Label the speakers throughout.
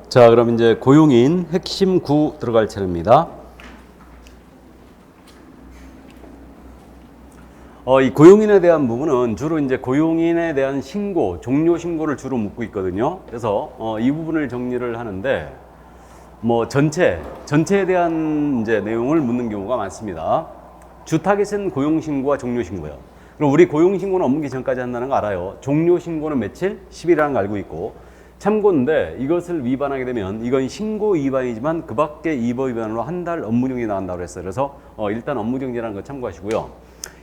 Speaker 1: 자, 그럼 이제 고용인 핵심 9 들어갈 차례입니다. 이 고용인에 대한 부분은 주로 이제 고용인에 대한 신고, 종료 신고를 주로 묻고 있거든요. 그래서 이 부분을 정리를 하는데 뭐 전체에 대한 이제 내용을 묻는 경우가 많습니다. 주 타겟은 고용 신고와 종료 신고예요. 그럼 우리 고용 신고는 업무기 전까지 한다는 거 알아요. 종료 신고는 며칠? 10일이라는 거 알고 있고. 참고인데 이것을 위반하게 되면 이건 신고 위반이지만 그 밖에 위법 위반으로 한 달 업무정지 나간다고 했어요. 그래서 일단 업무정지라는 거 참고하시고요.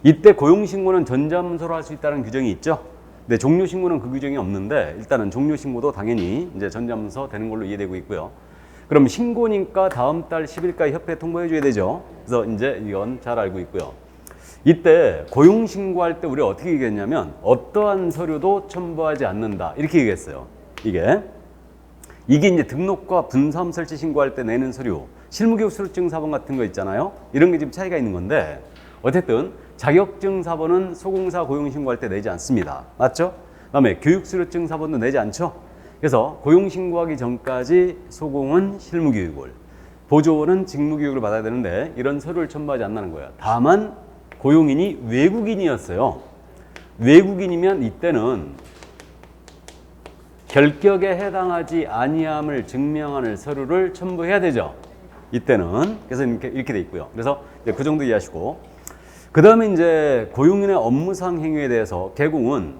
Speaker 1: 이때 고용신고는 전자문서로 할 수 있다는 규정이 있죠. 근데 종료신고는 그 규정이 없는데 일단은 종료신고도 당연히 이제 전자문서 되는 걸로 이해되고 있고요. 그럼 신고니까 다음 달 10일까지 협회에 통보해 줘야 되죠. 그래서 이제 이건 잘 알고 있고요. 이때 고용신고할 때 우리가 어떻게 얘기했냐면 어떠한 서류도 첨부하지 않는다 이렇게 얘기했어요. 이게 이제 등록과 분사함 설치 신고할 때 내는 서류, 실무교육 수료증 사본 같은 거 있잖아요. 이런 게 지금 차이가 있는 건데 어쨌든 자격증 사본은 소공사 고용 신고할 때 내지 않습니다. 맞죠? 그다음에 교육 수료증 사본도 내지 않죠. 그래서 고용 신고하기 전까지 소공은 실무교육을, 보조원은 직무교육을 받아야 되는데 이런 서류를 첨부하지 않는 거예요. 다만 고용인이 외국인이었어요. 외국인이면 이때는 결격에 해당하지 아니함을 증명하는 서류를 첨부해야 되죠. 이때는. 그래서 이렇게 돼 있고요. 그래서 그 정도 이해하시고. 그 다음에 이제 고용인의 업무상 행위에 대해서 개공은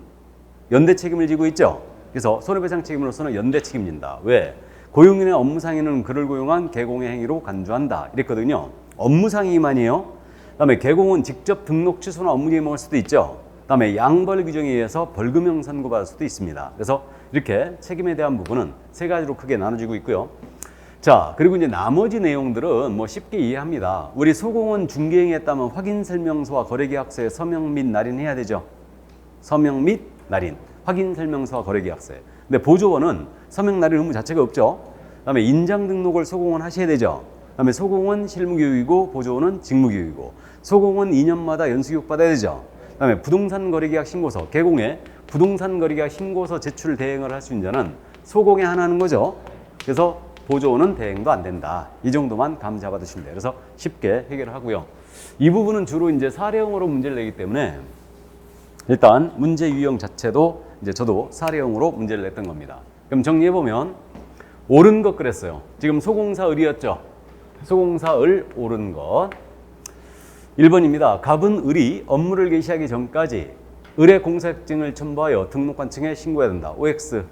Speaker 1: 연대 책임을 지고 있죠. 그래서 손해배상 책임으로서는 연대 책임진다. 왜? 고용인의 업무상 행위는 그를 고용한 개공의 행위로 간주한다. 이랬거든요. 업무상 행위만이에요. 그 다음에 개공은 직접 등록 취소나 업무정지 먹을 수도 있죠. 그 다음에 양벌 규정에 의해서 벌금형 선고받을 수도 있습니다. 그래서 이렇게 책임에 대한 부분은 세 가지로 크게 나눠지고 있고요. 자, 그리고 이제 나머지 내용들은 뭐 쉽게 이해합니다. 우리 소공은 중개행위했다면 확인설명서와 거래계약서에 서명 및 날인해야 되죠. 서명 및 날인, 확인설명서와 거래계약서에. 근데 보조원은 서명 날인 의무 자체가 없죠. 그다음에 인장 등록을 소공은 하셔야 되죠. 그다음에 소공은 실무교육이고 보조원은 직무교육이고, 소공은 2년마다 연수교육 받아야 되죠. 그다음에 부동산 거래계약 신고서, 개공에 부동산 거래계약 신고서 제출 대행을 할 수 있는 자는 소공에 하나는 거죠. 그래서 보조원은 대행도 안 된다. 이 정도만 감 잡아두시면 돼요. 그래서 쉽게 해결하고요. 이 부분은 주로 이제 사례형으로 문제를 내기 때문에 일단 문제 유형 자체도 이제 저도 사례형으로 문제를 냈던 겁니다. 그럼 정리해 보면 옳은 것 그랬어요. 지금 소공사 을이었죠. 소공사 을 옳은 것. 1번입니다. 갑은 을이 업무를 개시하기 전까지 을의 공사증을 첨부하여 등록관청에 신고해야 된다. OX,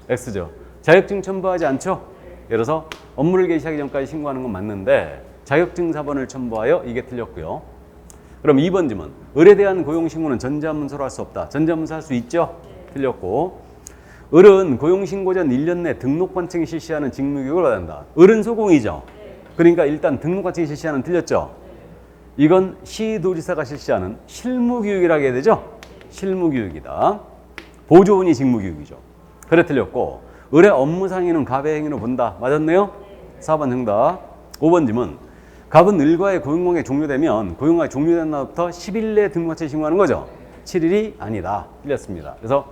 Speaker 1: X죠. 자격증 첨부하지 않죠? 예를 들어서 업무를 개시하기 전까지 신고하는 건 맞는데 자격증 사본을 첨부하여 이게 틀렸고요. 그럼 2번 질문. 을에 대한 고용신고는 전자문서로 할 수 없다. 전자문서 할 수 있죠? 틀렸고. 을은 고용신고 전 1년 내 등록관청이 실시하는 직무교육을 받아야 한다. 을은 소공이죠? 그러니까 일단 등록관청이 실시하는 틀렸죠? 이건 시도지사가 실시하는 실무교육이라고 해야 되죠? 실무교육이다. 보조원이 직무교육이죠. 그래 틀렸고, 을의 업무상의는 갑의 행위로 본다. 맞았네요? 4번 정답. 5번 질문. 갑은 을과의 고용관계 종료되면 고용관계 종료된 날부터 10일 내에 등록관청에 신고하는 거죠? 7일이 아니다. 틀렸습니다. 그래서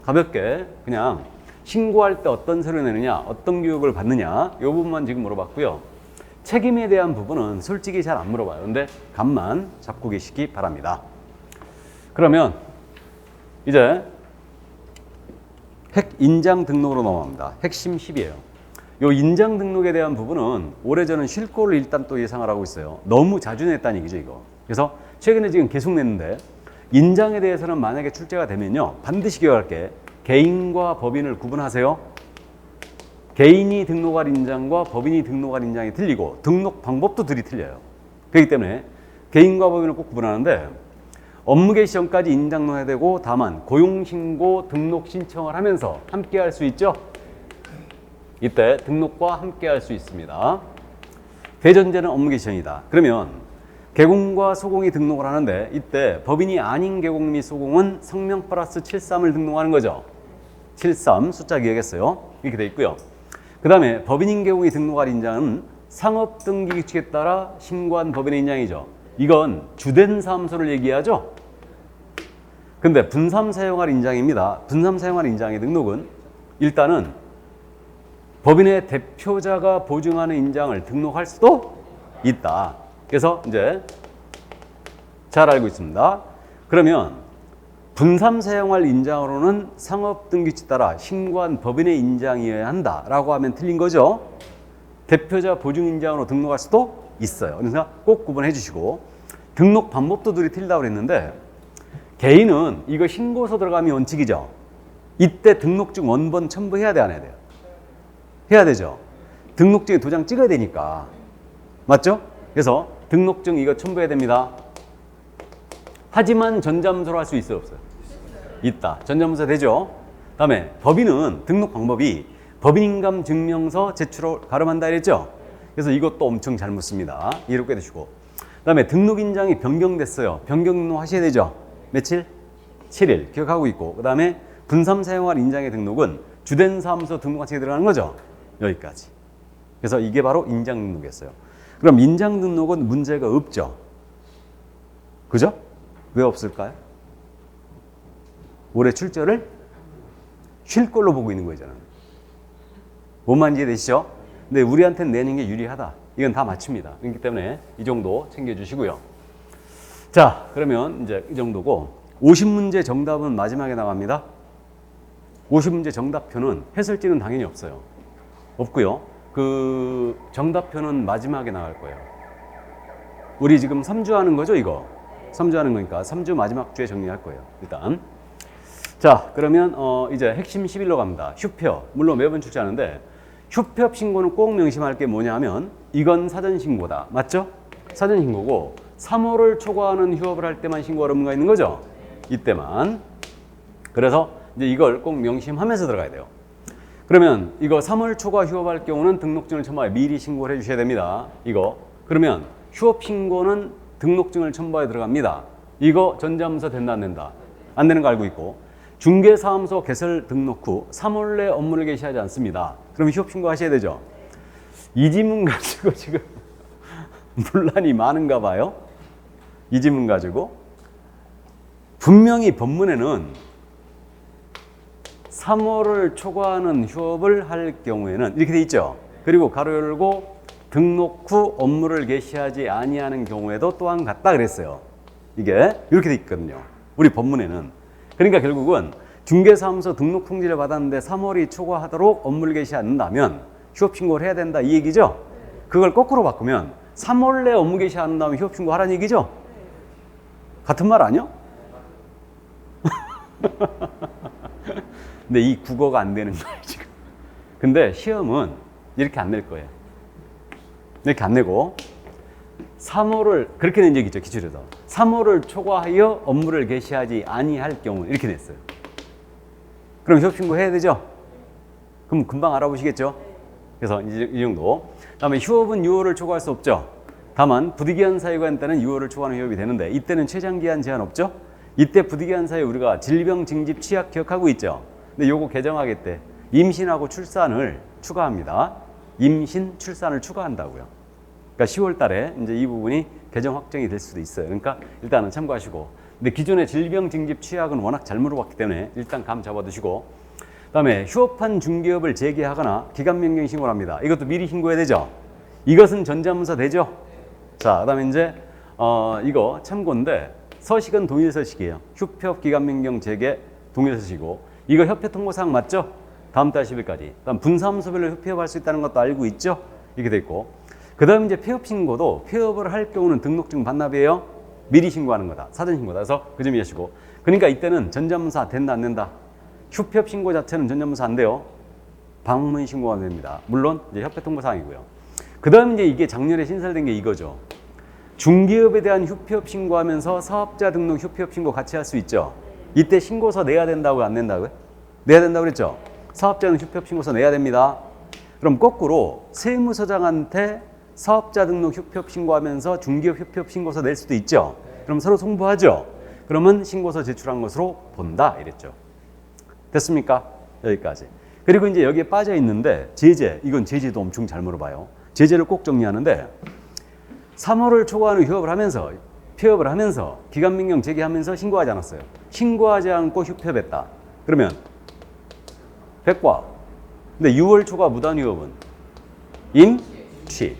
Speaker 1: 가볍게 그냥 신고할 때 어떤 서류 내느냐, 어떤 교육을 받느냐 이 부분만 지금 물어봤고요. 책임에 대한 부분은 솔직히 잘 안 물어봐요. 근데 감만 잡고 계시기 바랍니다. 그러면 이제 핵 인장 등록으로 넘어갑니다. 핵심 10이에요. 이 인장 등록에 대한 부분은 오래전은 쉴 거를 일단 또 예상을 하고 있어요. 너무 자주 냈다는 얘기죠, 이거. 그래서 최근에 지금 계속 냈는데 인장에 대해서는 만약에 출제가 되면요. 반드시 기억할게. 개인과 법인을 구분하세요. 개인이 등록할 인장과 법인이 등록할 인장이 틀리고 등록 방법도 둘이 틀려요. 그렇기 때문에 개인과 법인을 꼭 구분하는데 업무 개시 전까지 인장 넣어야 되고 다만 고용신고 등록 신청을 하면서 함께 할 수 있죠. 이때 등록과 함께 할 수 있습니다. 대전제는 업무 개시 전이다. 그러면 개공과 소공이 등록을 하는데 이때 법인이 아닌 개공 및 소공은 성명 플러스 73을 등록하는 거죠. 73 숫자 기억했어요. 이렇게 돼 있고요. 그 다음에 법인인 개공이 등록할 인장은 상업등기규칙에 따라 신고한 법인의 인장이죠. 이건 주된 사무소를 얘기하죠. 근데 분삼 사용할 인장입니다. 분삼 사용할 인장의 등록은 일단은 법인의 대표자가 보증하는 인장을 등록할 수도 있다. 그래서 이제 잘 알고 있습니다. 그러면 분삼 사용할 인장으로는 상업등기칙 따라 신고한 법인의 인장이어야 한다라고 하면 틀린 거죠. 대표자 보증 인장으로 등록할 수도 있어요. 그래서 꼭 구분해 주시고, 등록 방법도 둘이 틀리다고 그랬는데 개인은 이거 신고서 들어가면 원칙이죠. 이때 등록증 원본 첨부해야 돼, 안 해야 돼요? 해야 되죠. 등록증에 도장 찍어야 되니까. 맞죠? 그래서 등록증 이거 첨부해야 됩니다. 하지만 전자문서로 할 수 있어요, 없어요? 있다. 전자문서 되죠. 다음에 법인은 등록 방법이 법인인감 증명서 제출을 가름한다 이랬죠. 그래서 이것도 엄청 잘 묻습니다. 이해를 꿰두시고. 다음에 등록 인장이 변경됐어요. 변경 등록하셔야 되죠. 며칠? 7일 기억하고 있고, 그 다음에 분삼 사용할 인장의 등록은 주된 사무소 등록관청에 들어가는 거죠. 여기까지. 그래서 이게 바로 인장 등록이었어요. 그럼 인장 등록은 문제가 없죠. 그죠? 왜 없을까요? 올해 출제를 쉴 걸로 보고 있는 거잖아요. 뭔 말인지 이해되시죠? 근데 우리한테는 내는 게 유리하다. 이건 다 맞춥니다. 그렇기 때문에 이 정도 챙겨주시고요. 자, 그러면 이제 이 정도고, 50문제 정답은 마지막에 나갑니다. 50문제 정답표는 해설지는 당연히 없어요. 없고요. 그 정답표는 마지막에 나갈 거예요. 우리 지금 3주 하는 거죠, 이거? 3주 하는 거니까 3주 마지막 주에 정리할 거예요, 일단. 자, 그러면 이제 핵심 11로 갑니다. 휴폐업. 물론 매번 출제하는데 휴폐업 신고는 꼭 명심할 게 뭐냐면 이건 사전신고다. 맞죠? 사전신고고 3월을 초과하는 휴업을 할 때만 신고할 의무가 있는 거죠? 이때만. 그래서 이제 이걸 꼭 명심하면서 들어가야 돼요. 그러면 이거 3월 초과 휴업할 경우는 등록증을 첨부하여 미리 신고를 해주셔야 됩니다. 이거. 그러면 휴업 신고는 등록증을 첨부하여 들어갑니다. 이거 전자문서 된다 안 된다? 안 되는 거 알고 있고, 중개사무소 개설 등록 후 3월 내 업무를 개시하지 않습니다. 그럼 휴업 신고 하셔야 되죠. 이 지문 가지고 지금 논란이 많은가 봐요. 이 지문 가지고 분명히 법문에는 3월을 초과하는 휴업을 할 경우에는 이렇게 돼 있죠. 그리고 가로 열고 등록 후 업무를 개시하지 아니하는 경우에도 또한 같다 그랬어요. 이게 이렇게 돼 있거든요. 우리 법문에는. 그러니까 결국은 중개사무소 등록 통지를 받았는데 3월이 초과하도록 업무를 개시하지 않는다면 휴업 신고를 해야 된다 이 얘기죠. 그걸 거꾸로 바꾸면 3월 내 업무 개시 안 한다면 휴업 신고하라는 얘기죠. 같은 말 아니요? 근데 이 국어가 안 되는 거예요 지금. 근데 시험은 이렇게 안 낼 거예요. 이렇게 안 내고 3월을 그렇게 낸 적이 있죠. 기출에서 3월을 초과하여 업무를 개시하지 아니할 경우 이렇게 냈어요. 그럼 휴업 신고해야 되죠. 그럼 금방 알아보시겠죠. 그래서 이 정도. 다음에 휴업은 6월을 초과할 수 없죠. 다만 부득이한 사유가 있다는 6월을 초과하는 휴업이 되는데 이때는 최장기한 제한 없죠. 이때 부득이한 사유 우리가 질병, 징집, 취약 기억하고 있죠. 근데 요거 개정하기 때 임신하고 출산을 추가합니다. 임신, 출산을 추가한다고요. 그러니까 10월 달에 이제 이 부분이 개정 확정이 될 수도 있어요. 그러니까 일단은 참고하시고. 근데 기존의 질병, 징집, 취약은 워낙 잘 물어봤기 때문에 일단 감 잡아두시고. 그다음에 휴업한 중개업을 재개하거나 기간 변경 신고를 합니다. 이것도 미리 신고해야 되죠. 이것은 전자문서 되죠. 자, 그다음에 이제 이거 참고인데 서식은 동일 서식이에요. 휴폐업 기간 변경 재개 동일 서식이고, 이거 협회 통보사항 맞죠? 다음 달 10일까지. 그다음 분사무소별로 휴폐업할 수 있다는 것도 알고 있죠? 이렇게 돼 있고. 그다음 이제 폐업 신고도 폐업을 할 경우는 등록증 반납이에요. 미리 신고하는 거다. 사전 신고다. 그래서 그 점 이해하시고. 그러니까 이때는 전자문서 된다 안 된다. 휴폐업 신고 자체는 전자문서 안 돼요. 방문 신고가 됩니다. 물론 이제 협회 통보사항이고요. 그다음 이제 이게 작년에 신설된 게 이거죠. 중개업에 대한 휴폐업 신고하면서 사업자 등록 휴폐업 신고 같이 할 수 있죠. 이때 신고서 내야 된다고요, 안 낸다고요? 내야 된다고 그랬죠. 사업자는 휴폐업 신고서 내야 됩니다. 그럼 거꾸로 세무서장한테 사업자 등록 휴폐업 신고하면서 중개업 휴폐업 신고서 낼 수도 있죠. 그럼 서로 송부하죠. 그러면 신고서 제출한 것으로 본다 이랬죠. 됐습니까? 여기까지. 그리고 이제 여기에 빠져 있는데 제재, 이건 제재도 엄청 잘 물어봐요. 제재를 꼭 정리하는데 3월을 초과하는 휴업을 하면서 폐업을 하면서 기간 변경 재개하면서 신고하지 않았어요. 신고하지 않고 휴폐업했다. 그러면 백과 근데 6월 초과 무단위협은 임시.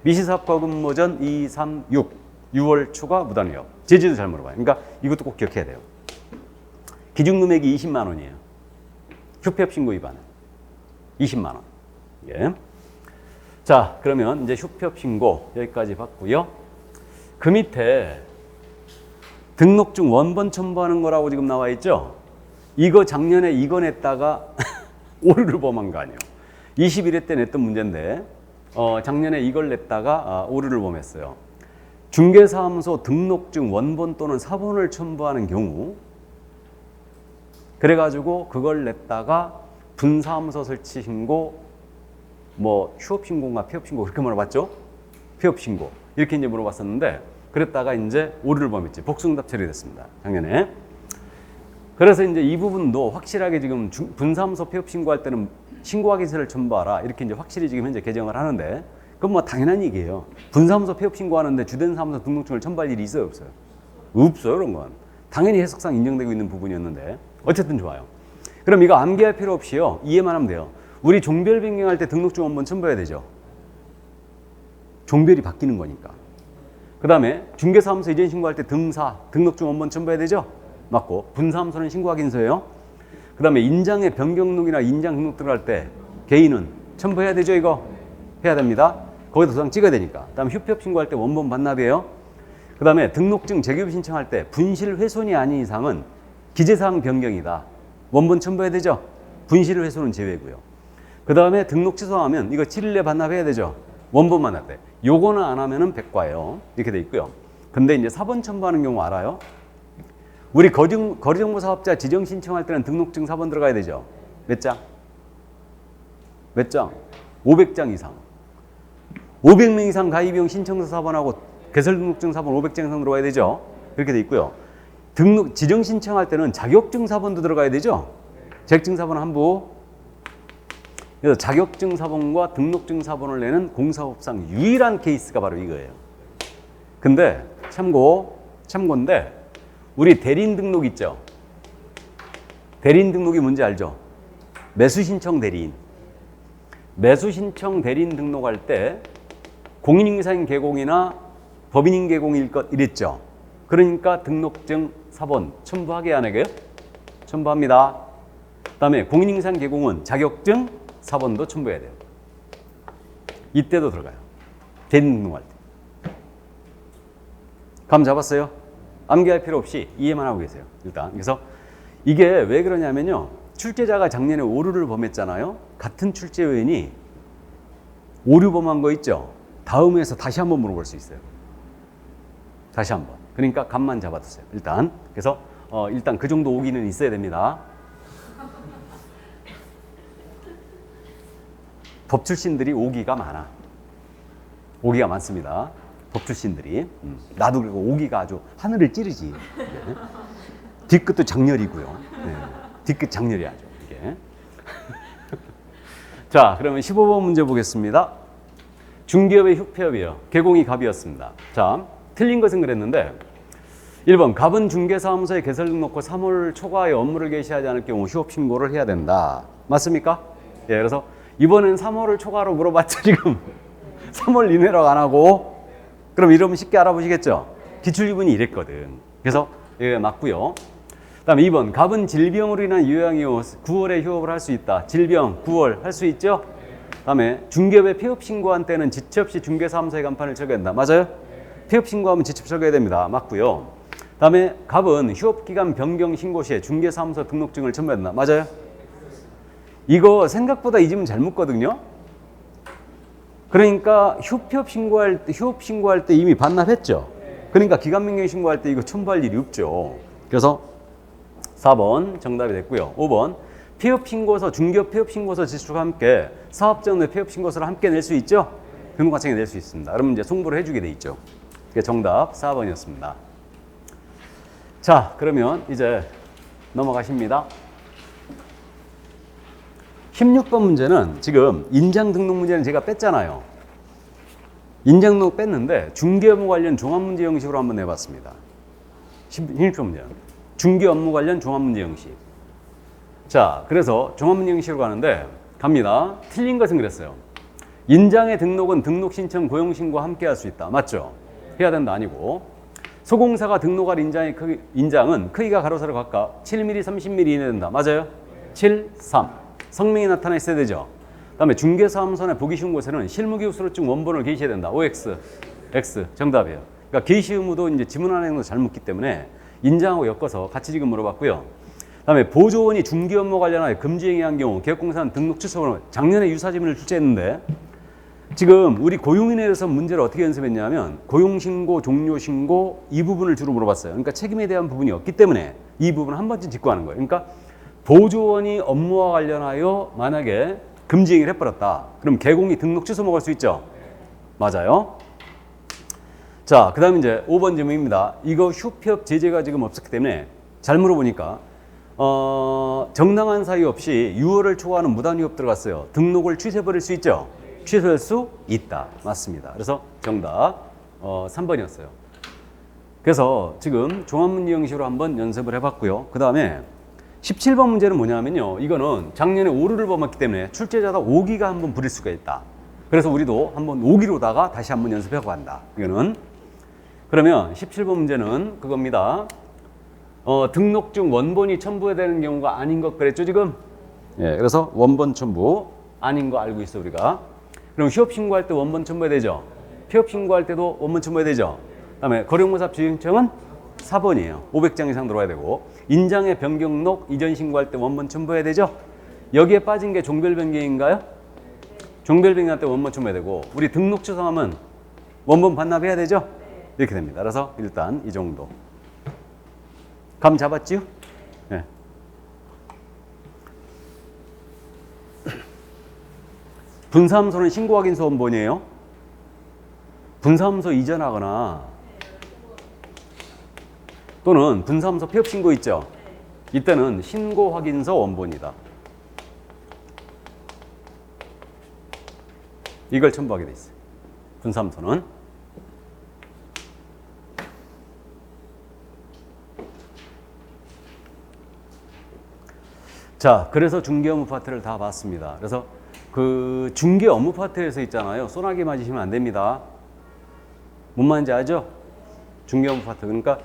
Speaker 1: 미시사업과 근무전 2, 3, 6. 6월 초과 무단위협. 제지도 잘 물어봐요. 그러니까 이것도 꼭 기억해야 돼요. 기준금액이 20만 원이에요. 휴폐업 신고 위반은 20만 원. 예. 자, 그러면 이제 휴폐업 신고 여기까지 봤고요. 그 밑에 등록증 원본 첨부하는 거라고 지금 나와 있죠? 이거 작년에 이거 냈다가 오류를 범한 거 아니에요. 21회 때 냈던 문제인데 작년에 이걸 냈다가 오류를 범했어요. 중개사무소 등록증 원본 또는 사본을 첨부하는 경우 그래가지고 그걸 냈다가 분사무소 설치 신고 뭐 휴업 신고인가 폐업 신고 그렇게 물어봤죠? 폐업 신고 이렇게 이제 물어봤었는데 그랬다가 이제 오류를 범했지. 복수응답 처리됐습니다. 작년에. 그래서 이제 이 부분도 확실하게 지금 분사무소 폐업 신고할 때는 신고하기 전을 첨부하라 이렇게 이제 확실히 지금 현재 개정을 하는데 그건 뭐 당연한 얘기예요. 분사무소 폐업 신고하는데 주된 사무소 등록증을 첨부할 일이 있어요, 없어요? 없어요, 그런 건. 당연히 해석상 인정되고 있는 부분이었는데 어쨌든 좋아요. 그럼 이거 암기할 필요 없이요. 이해만 하면 돼요. 우리 종별 변경할 때 등록증 한번 첨부해야 되죠. 종별이 바뀌는 거니까. 그 다음에 중개사무소 이전 신고할 때 등록증 원본 첨부해야 되죠? 맞고 분사무소는 신고하기 인서예요. 그 다음에 인장의 변경록이나 인장 등록 들어갈 때 개인은 첨부해야 되죠? 이거 해야 됩니다. 거기다 도장 찍어야 되니까. 그 다음에 휴폐업 신고할 때 원본 반납이에요. 그 다음에 등록증 재교부 신청할 때 분실 훼손이 아닌 이상은 기재사항 변경이다. 원본 첨부해야 되죠? 분실 훼손은 제외고요. 그 다음에 등록 취소하면 이거 7일 내에 반납해야 되죠? 원본 반납 때. 요거는 안 하면은 백과예요. 이렇게 돼 있고요. 근데 이제 사본 첨부하는 경우 알아요? 우리 거리정보 사업자 지정 신청할 때는 등록증 사본 들어가야 되죠? 몇 장? 몇 장? 500장 이상. 500명 이상 가입비용 신청서 사본하고 개설 등록증 사본 500장 이상 들어가야 되죠? 그렇게 돼 있고요. 지정 신청할 때는 자격증 사본도 들어가야 되죠? 자격증 사본 한 부. 그래서 자격증 사본과 등록증 사본을 내는 공사법상 유일한 케이스가 바로 이거예요. 근데 참고인데 우리 대리인 등록 있죠? 대리인 등록이 뭔지 알죠? 매수신청 대리인. 매수신청 대리인 등록할 때 공인인사인 개공이나 법인인 개공일 것 이랬죠? 그러니까 등록증 사본 첨부하게 안 하게요? 첨부합니다. 그 다음에 공인인사인 개공은 자격증 사본도 첨부해야 돼요. 이때도 들어가요. 대리인 등록할 때. 감 잡았어요? 암기할 필요 없이 이해만 하고 계세요. 일단. 그래서 이게 왜 그러냐면요. 출제자가 작년에 오류를 범했잖아요. 같은 출제위원이 오류 범한 거 있죠? 다음에서 다시 한번 물어볼 수 있어요. 다시 한번. 그러니까 감만 잡아두세요. 일단. 그래서 일단 그 정도 오기는 있어야 됩니다. 법 출신들이 오기가 많아. 오기가 많습니다. 법 출신들이. 나도 그리고 오기가 아주 하늘을 찌르지. 네. 뒤끝도 장렬이고요. 네. 뒤끝 장렬이 아주. 이게. 자, 그러면 15번 문제 보겠습니다. 중기업의 휴폐업이요. 개공이 갑이었습니다. 자, 틀린 것은 그랬는데 1번 갑은 중개사무소에 개설 등록 후 3월 초과에 업무를 개시하지 않을 경우 휴업 신고를 해야 된다. 맞습니까? 예, 그래서 이번엔 3월을 초과로 물어봤죠, 지금. 3월 이내로 안 하고. 그럼 이러면 쉽게 알아보시겠죠? 기출기분이 이랬거든. 그래서 예, 맞고요. 다음에 2번. 갑은 질병으로 인한 요양 이후 9월에 휴업을 할 수 있다. 질병 9월 할 수 있죠? 다음에 중개업에 폐업 신고한 때는 지체 없이 중개사무소에 간판을 철거해야 된다. 맞아요? 폐업 신고하면 지체 철거해야 됩니다. 맞고요. 다음에 갑은 휴업기간 변경 신고 시에 중개사무소 등록증을 첨부해야 된다. 맞아요? 이거 생각보다 이 질문 잘 묻거든요. 그러니까 휴업 신고할 때 이미 반납했죠. 그러니까 기간 변경 신고할 때 이거 첨부할 일이 없죠. 그래서 4번 정답이 됐고요. 5번 폐업 신고서, 중개업 폐업 신고서 제출과 함께 사업장 내 폐업 신고서를 함께 낼 수 있죠. 등록과청에 낼 수 있습니다. 그러면 이제 송부를 해주게 돼 있죠. 그게 정답 4번이었습니다. 자, 그러면 이제 넘어가십니다. 16번 문제는 지금 인장 등록 문제는 제가 뺐잖아요. 인장 등록 뺐는데 중개 업무 관련 종합 문제 형식으로 한번 내봤습니다. 16번 문제는 중개 업무 관련 종합 문제 형식. 자, 그래서 종합 문제 형식으로 가는데 갑니다. 틀린 것은 그랬어요. 인장의 등록은 등록 신청, 고용 신고와 함께 할 수 있다. 맞죠? 해야 된다 아니고. 소공사가 등록할 인장은 크기가 가로 세로 각각 7mm, 30mm 이내 된다. 맞아요? 7, 3. 성명이 나타나 있어야 되죠. 그다음에 중개사무소나 보기 쉬운 곳에는 실무기록수로증 원본을 게시해야 된다. OX, X 정답이에요. 그러니까 게시 의무도 이제 지문하는 행동도 잘 묻기 때문에 인장하고 엮어서 같이 지금 물어봤고요. 그다음에 보조원이 중개 업무 관련하여 금지행위한 경우 개업공사는 등록 취소로 작년에 유사지문을 출제했는데 지금 우리 고용인에 대해서 문제를 어떻게 연습했냐면 고용신고, 종료신고 이 부분을 주로 물어봤어요. 그러니까 책임에 대한 부분이 없기 때문에 이 부분을 한 번쯤 짚고 하는 거예요. 그러니까 보조원이 업무와 관련하여 만약에 금지행위를 해버렸다. 그럼 개공이 등록 취소 먹을 수 있죠? 맞아요. 자, 그 다음에 이제 5번 질문입니다. 이거 휴폐업 제재가 지금 없었기 때문에 잘 물어보니까 정당한 사유 없이 6월을 초과하는 무단휴업 들어갔어요. 등록을 취소해버릴 수 있죠? 취소할 수 있다. 맞습니다. 그래서 정답 3번이었어요. 그래서 지금 종합문제 형식으로 한번 연습을 해봤고요. 그 다음에 17번 문제는 뭐냐면요. 이거는 작년에 5루를 범했기 때문에 출제자가 5기가 한번 부릴 수가 있다. 그래서 우리도 한번 5기로다가 다시 한번 연습해보고 한다. 이거는. 그러면 17번 문제는 그겁니다. 등록 중 원본이 첨부해야 되는 경우가 아닌 것 그랬죠 지금? 예, 그래서 원본 첨부 아닌 거 알고 있어 우리가. 그럼 휴업 신고할 때 원본 첨부해야 되죠? 폐업 신고할 때도 원본 첨부해야 되죠? 그다음에 거래공사 주인청은 4번이에요. 500장 이상 들어와야 되고 인장의 변경록 이전 신고할 때 원본 첨부해야 되죠? 여기에 빠진 게 종별 변경인가요? 종별 변경할 때 원본 첨부해야 되고 우리 등록 취소하면 원본 반납해야 되죠? 이렇게 됩니다. 그래서 일단 이 정도. 감 잡았지요? 네. 분사무소는 신고확인서 원본이에요. 분사무소 이전하거나 또는 분사무소 폐업 신고 있죠? 이때는 신고확인서 원본이다. 이걸 첨부하게 돼 있어요. 분사무소는. 자, 그래서 중개 업무 파트를 다 봤습니다. 그래서 그 중개 업무 파트에서 있잖아요. 소나기 맞으시면 안 됩니다. 뭔 말인지 알죠? 중개 업무 파트. 그러니까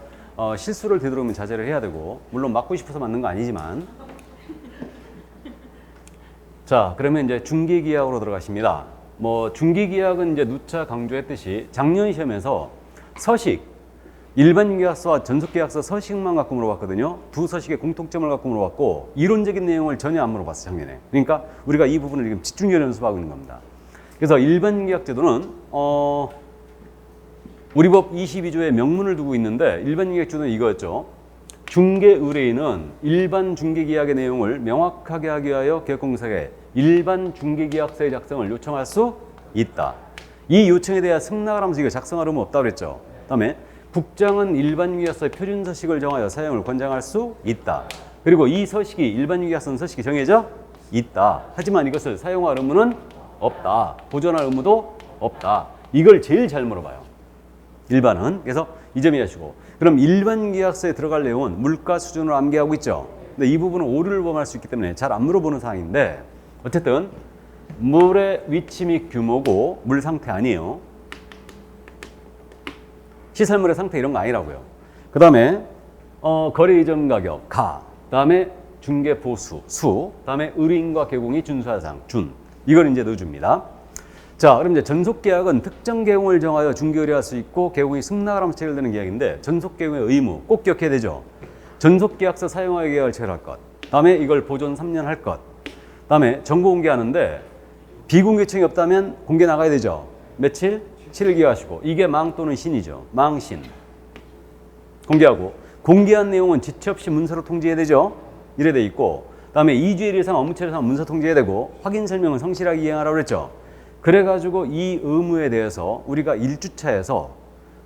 Speaker 1: 실수를 되도록이면 자제를 해야 되고 물론 맞고 싶어서 맞는 거 아니지만 자, 그러면 이제 중개계약으로 들어가십니다. 뭐 중개계약은 이제 누차 강조했듯이 작년 시험에서 서식 일반 계약서와 전속계약서 서식만 갖고 물어봤거든요. 두 서식의 공통점을 갖고 물어봤고 이론적인 내용을 전혀 안 물어봤어 작년에. 그러니까 우리가 이 부분을 지금 집중적으로 연습하고 있는 겁니다. 그래서 일반 계약제도는 우리 법 22조에 명문을 두고 있는데 일반 계약제도는 이거였죠. 중개 의뢰인은 일반 중개계약의 내용을 명확하게 하기 위하여 계약공사에게 일반 중개계약서의 작성을 요청할 수 있다. 이 요청에 대한 승낙을 하면서 이거 작성할 의무 없다고 그랬죠. 그다음에 국장은 일반 계약서의 표준 서식을 정하여 사용을 권장할 수 있다. 그리고 이 서식이 일반 계약서 서식이 정해져 있다. 하지만 이것을 사용할 의무는 없다. 보존할 의무도 없다. 이걸 제일 잘 물어봐요. 일반은. 그래서 이 점 이해하시고. 그럼 일반 계약서에 들어갈 내용은 물가 수준으로 암기하고 있죠. 근데 이 부분은 오류를 범할 수 있기 때문에 잘 안 물어보는 사항인데 어쨌든 물의 위치 및 규모고 물 상태 아니에요. 시설물의 상태 이런 거 아니라고요. 그 다음에 거래 이전 가격 가, 그 다음에 중개 보수 수, 그 다음에 의뢰인과 개공이 준수할 사항 준. 이걸 이제 넣어줍니다. 자, 그럼 이제 전속계약은 특정 개공을 정하여 중개 의뢰할 수 있고 개공이 승낙을 하면서 체결되는 계약인데 전속개공의 의무 꼭 기억해야 되죠. 전속계약서 사용하여 계약을 체결할 것. 그 다음에 이걸 보존 3년 할 것. 그 다음에 정보 공개하는데 비공개청이 없다면 공개 나가야 되죠. 며칠? 7일 기하시고 이게 망 또는 신이죠. 망신. 공개하고 공개한 내용은 지체 없이 문서로 통지해야 되죠. 이래 돼 있고 그다음에 2주일 이상 업무처리 이상 문서 통지해야 되고 확인 설명은 성실하게 이행하라고 그랬죠. 그래가지고 이 의무에 대해서 우리가 1주차에서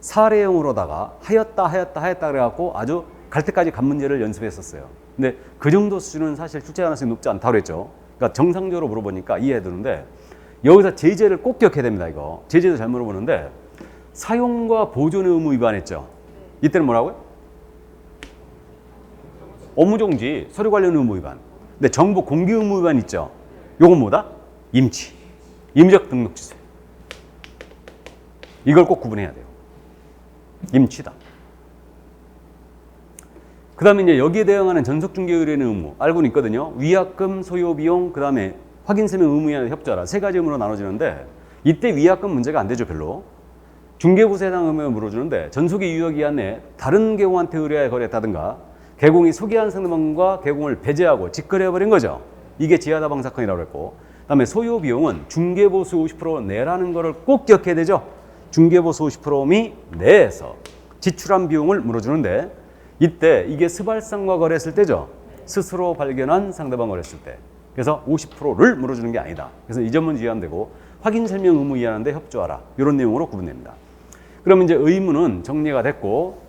Speaker 1: 사례형으로다가 하였다 그래갖고 아주 갈 때까지 간 문제를 연습했었어요. 근데 그 정도 수준은 사실 출제 가능성이 높지 않다고 그랬죠. 그러니까 정상적으로 물어보니까 이해되는데 여기서 제재를 꼭 기억해야 됩니다. 이거 제재도 잘 물어보는데 사용과 보존의 의무 위반했죠. 이때는 뭐라고요? 업무정지, 서류 관련 의무 위반. 근데 정보 공개 의무 위반 있죠. 요건 뭐다? 임치. 임적 등록주세. 이걸 꼭 구분해야 돼요. 임치다. 그 다음에 이제 여기에 대응하는 전속중개 의뢰인의 의무 알고는 있거든요. 위약금, 소요비용, 그 다음에 확인서명 의무위원회 협조하라. 세 가지 의무로 나눠지는데 이때 위약금 문제가 안 되죠, 별로. 중개부서에 해당 의무를 물어주는데 전속의 유효기한 내에 다른 개공한테 의뢰하여 거래했다든가 개공이 소개한 상대방과 개공을 배제하고 직거래해버린 거죠. 이게 지하다방 사건이라고 했고, 그 다음에 소요비용은 중개보수 50% 내라는 거를 꼭 기억해야 되죠. 중개보수 50%미 내에서 지출한 비용을 물어주는데 이때 이게 스발상과 거래했을 때죠. 스스로 발견한 상대방 거래했을 때. 그래서 50%를 물어주는 게 아니다. 그래서 이 점은 주의하면 되고 확인 설명 의무 이하는데 협조하라. 이런 내용으로 구분됩니다. 그러면 이제 의무는 정리가 됐고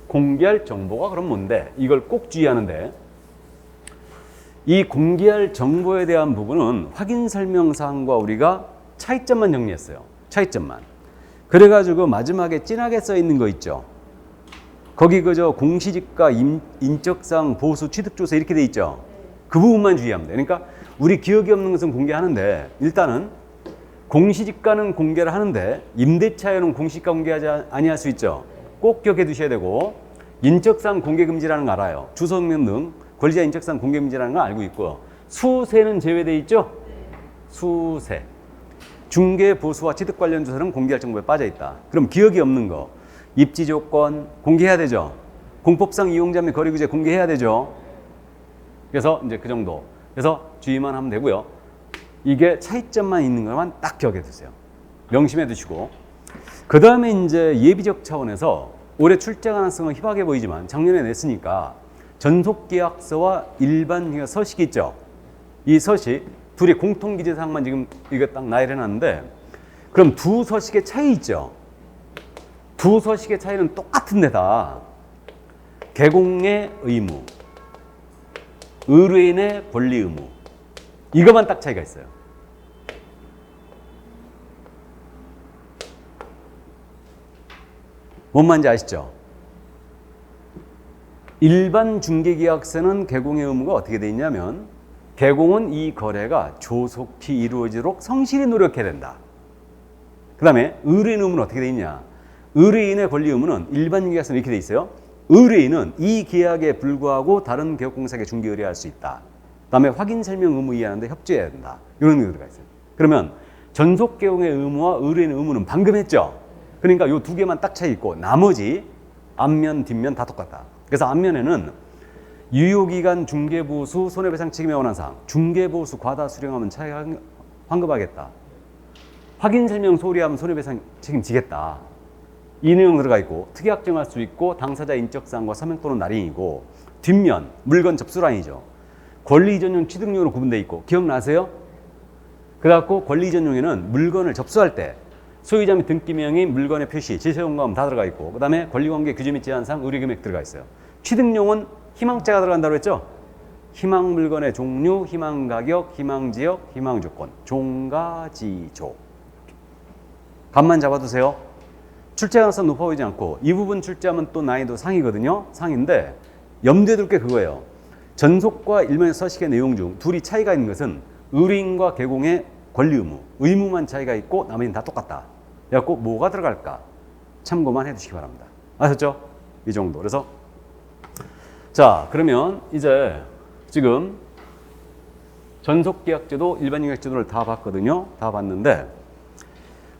Speaker 1: 공개할 정보가 그럼 뭔데? 이걸 꼭 주의하는데 이 공개할 정보에 대한 부분은 확인 설명 사항과 우리가 차이점만 정리했어요. 차이점만. 그래가지고 마지막에 진하게 써 있는 거 있죠. 거기 그저 공시지가, 인적사항, 보수, 취득조사 이렇게 돼 있죠. 그 부분만 주의하면 돼. 그러니까 우리 기억이 없는 것은 공개하는데 일단은 공시지가는 공개를 하는데 임대차에는 공시지가 공개하지 아니할 수 있죠. 꼭 기억해 두셔야 되고 인적사항 공개금지라는 거 알아요. 주소명 등 권리자 인적사항 공개금지라는 거 알고 있고요. 수세는 제외돼 있죠. 수세. 중개, 보수와 취득 관련 조사는 공개할 정보에 빠져 있다. 그럼 기억이 없는 거. 입지 조건 공개해야 되죠. 공법상 이용자 및 거래규제 공개해야 되죠. 그래서 이제 그 정도. 그래서 주의만 하면 되고요. 이게 차이점만 있는 것만 딱 기억해 두세요. 명심해 두시고. 그 다음에 이제 예비적 차원에서 올해 출제 가능성은 희박해 보이지만 작년에 냈으니까 전속계약서와 일반 서식이 있죠. 이 서식 둘이 공통기재사항만 지금 이거 딱 나열해 놨는데 그럼 두 서식의 차이 있죠. 두 서식의 차이는 똑같은 데다 개공의 의무, 의뢰인의 권리 의무 이것만 딱 차이가 있어요. 뭔 말인지 아시죠? 일반 중개계약서는 개공의 의무가 어떻게 돼 있냐면 개공은 이 거래가 조속히 이루어지도록 성실히 노력해야 된다. 그 다음에 의뢰인 의무는 어떻게 돼 있냐? 의뢰인의 권리 의무는 일반 계약서는 이렇게 돼 있어요. 의뢰인은 이 계약에 불구하고 다른 개업공사에게 중개 의뢰할 수 있다. 그 다음에 확인 설명 의무 이해하는데 협조해야 된다. 이런 의무가 있어요. 그러면 전속 개공의 의무와 의뢰인의 의무는 방금 했죠. 그러니까 이 두 개만 딱 차이 있고 나머지 앞면 뒷면 다 똑같다. 그래서 앞면에는 유효기간 중개보수 손해배상 책임에 관한 사항, 중개보수 과다 수령하면 차액 환급하겠다. 확인 설명 소홀히하면 손해배상 책임지겠다. 이 내용 들어가 있고 특약 정할 수 있고 당사자 인적사항과 서명 또는 날인이고 뒷면 물건 접수란이죠. 권리 이전용 취득용으로 구분되어 있고 기억나세요? 그래갖고 권리 이전용에는 물건을 접수할 때 소유자 및 등기명의 물건의 표시, 질서용감 다 들어가 있고 그 다음에 권리관계 규제 및 제한사항, 의뢰금액 들어가 있어요. 취득용은 희망자가 들어간다고 했죠? 희망 물건의 종류, 희망 가격, 희망 지역, 희망 조건, 종가지조. 감만 잡아두세요. 출제 가능성 높아 보이지 않고 이 부분 출제하면 또 난이도 상이거든요. 상인데 염두에 둘 게 그거예요. 전속과 일면 서식의 내용 중 둘이 차이가 있는 것은 의뢰인과 개공의 권리 의무, 의무만 차이가 있고 나머지는 다 똑같다. 그래갖고 뭐가 들어갈까? 참고만 해두시기 바랍니다. 아셨죠? 이 정도. 그래서 자 그러면 이제 지금 전속계약제도, 일반계약제도를 다 봤거든요. 다 봤는데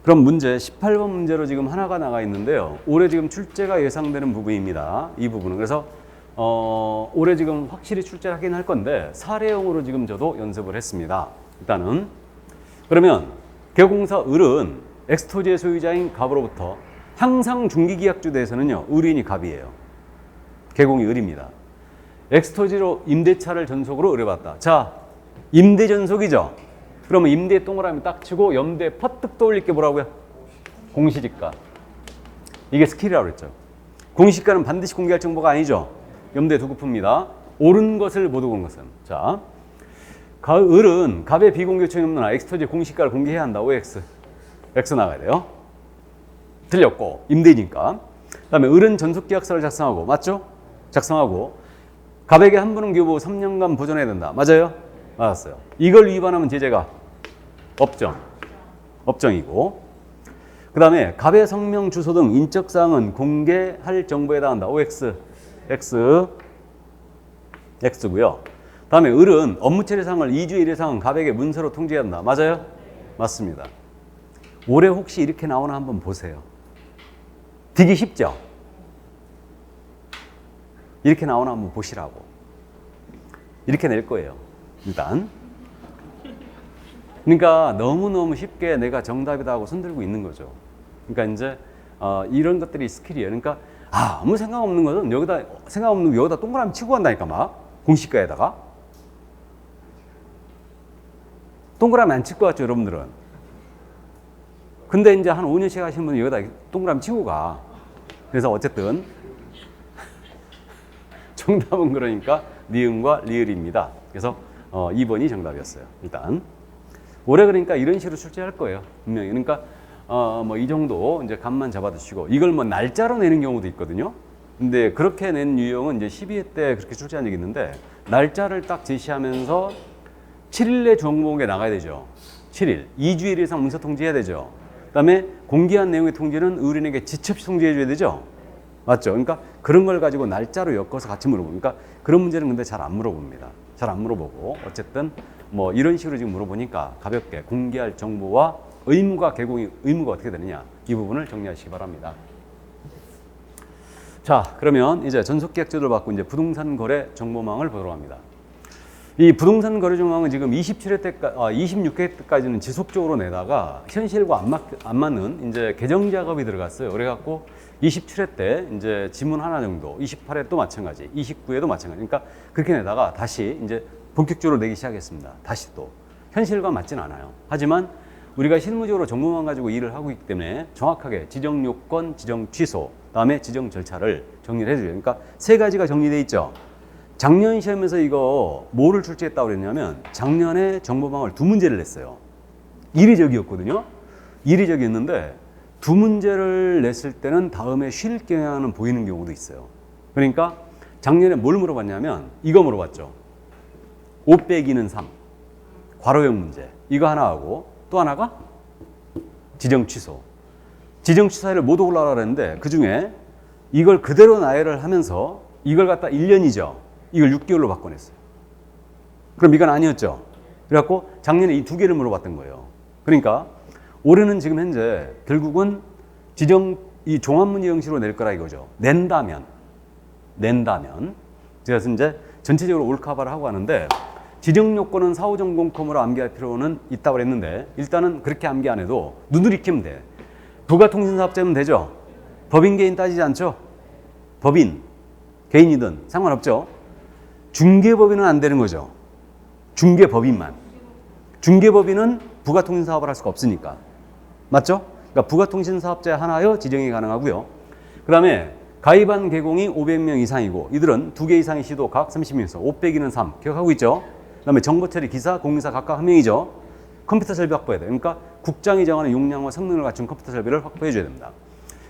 Speaker 1: 그럼 문제 18번 문제로 지금 하나가 나가 있는데요. 올해 지금 출제가 예상되는 부분입니다. 이 부분은. 그래서 올해 지금 확실히 출제를 하긴 할 건데 사례형으로 지금 저도 연습을 했습니다. 일단은 그러면 개공사 을은 엑스토지의 소유자인 갑으로부터 항상 중개계약주대에서는요. 의뢰인이 갑이에요. 개공이 을입니다. 엑스토지로 임대차를 전속으로 의뢰받았다. 자, 임대 전속이죠. 그러면 임대 동그라미 딱 치고 염두에 퍼뜩 떠올릴 게 뭐라고요? 공시지가. 이게 스킬이라고 그랬죠. 공시지가는 반드시 공개할 정보가 아니죠. 염두에 두고 풉니다. 옳은 것을 못 옳은 것은. 자, 을은 갑의 비공개 요청이 없는 한 엑스토지 공시지가를 공개해야 한다. OX. X 나가야 돼요. 틀렸고 임대니까. 그 다음에 을은 전속계약서를 작성하고 맞죠? 작성하고 갑에게 한 분은 교부 3년간 보존해야 된다. 맞아요? 맞았어요. 이걸 위반하면 제재가 업정이고, 그 다음에 갑의 성명, 주소 등 인적사항은 공개할 정보에 해당한다. OX, X고요. 다음에 을은 업무 처리 사항을 2주의 1회 이상 갑에게 문서로 통지해야 한다. 맞아요? 맞습니다. 올해 혹시 이렇게 나오나 한번 보세요. 되게 쉽죠? 이렇게 나오나 한번 보시라고. 이렇게 낼 거예요. 일단. 그러니까 너무너무 쉽게 내가 정답이다 하고 손들고 있는 거죠. 그러니까 이제 이런 것들이 스킬이에요. 그러니까 아무 생각 없는 것은 여기다 동그라미 치고 간다니까 막 공식가에다가 동그라미 안 치고 갔죠, 여러분들은. 근데 이제 한 5년씩 하신 분은 여기다 동그라미 치고 가. 그래서 어쨌든 정답은 그러니까 니은과 리을입니다. 그래서 2번이 정답이었어요. 일단 올해 그러니까 이런 식으로 출제할 거예요. 분명히. 그러니까 뭐 이 정도 이제 감만 잡아두시고, 이걸 뭐 날짜로 내는 경우도 있거든요. 근데 그렇게 낸 유형은 이제 12회 때 그렇게 출제한 적이 있는데, 날짜를 딱 제시하면서 7일 내 중앙보건에 나가야 되죠. 7일. 2주일 이상 문서 통지해야 되죠. 그 다음에 공개한 내용의 통지는 의뢰인에게 지체 없이 통지해 줘야 되죠. 맞죠? 그러니까 그런 걸 가지고 날짜로 엮어서 같이 물어보고, 그러니까 그런 문제는 근데 잘 안 물어봅니다. 잘 안 물어보고, 어쨌든 뭐 이런 식으로 지금 물어보니까 가볍게 공개할 정보와 의무가 어떻게 되느냐, 이 부분을 정리하시기 바랍니다. 자, 그러면 이제 전속계약제도를 받고 이제 부동산 거래 정보망을 보도록 합니다. 이 부동산 거래 정보망은 지금 26회 때까지는 지속적으로 내다가 현실과 안 맞는 이제 개정 작업이 들어갔어요. 그래갖고 27회 때 이제 지문 하나 정도, 28회 또 마찬가지, 29회도 마찬가지. 그러니까 그렇게 내다가 다시 이제 본격적으로 내기 시작했습니다. 다시 또 현실과 맞진 않아요. 하지만 우리가 실무적으로 정보만 가지고 일을 하고 있기 때문에 정확하게 지정 요건, 지정 취소, 다음에 지정 절차를 정리를 해줘요. 그러니까 세 가지가 정리되어 있죠. 작년 시험에서 이거 뭐를 출제했다고 그랬냐면, 작년에 정보망을 2문제를 냈어요. 이리저기였거든요. 이리저기였는데 2문제를 냈을 때는 다음에 쉴 경향은 보이는 경우도 있어요. 그러니까 작년에 뭘 물어봤냐면 이거 물어봤죠. 5 빼기는 3 괄호형 문제, 이거 하나 하고, 또 하나가 지정 취소. 지정 취소를 못 올라가라 그랬는데 그중에 이걸 그대로 나열을 하면서 이걸 갖다 1년이죠. 이걸 6개월로 바꿔냈어요. 그럼 이건 아니었죠. 그래갖고 작년에 이 2개를 물어봤던 거예요. 그러니까 올해는 지금 현재 결국은 이 종합문제 형식으로 낼 거라 이거죠. 낸다면. 그래서 이제 전체적으로 올카바를 하고 가는데, 지정 요건은 사후전공컴으로 암기할 필요는 있다고 그랬는데, 일단은 그렇게 암기 안 해도 눈을 익히면 돼. 부가통신사업자면 되죠. 법인 개인 따지지 않죠. 법인 개인이든 상관없죠. 중개법인은 안 되는 거죠. 중개법인만. 중개법인은 부가통신사업을 할 수가 없으니까. 맞죠? 그러니까 부가통신사업자 하나여 지정이 가능하고요. 그 다음에 가입한 개공이 500명 이상이고, 이들은 2개 이상의 시도 각 30명 이상, 5 빼기는 3 기억하고 있죠? 그 다음에 정보처리 기사, 공인사 각각 1명이죠. 컴퓨터 설비 확보해야 돼요. 그러니까 국장이 정하는 용량과 성능을 갖춘 컴퓨터 설비를 확보해 줘야 됩니다.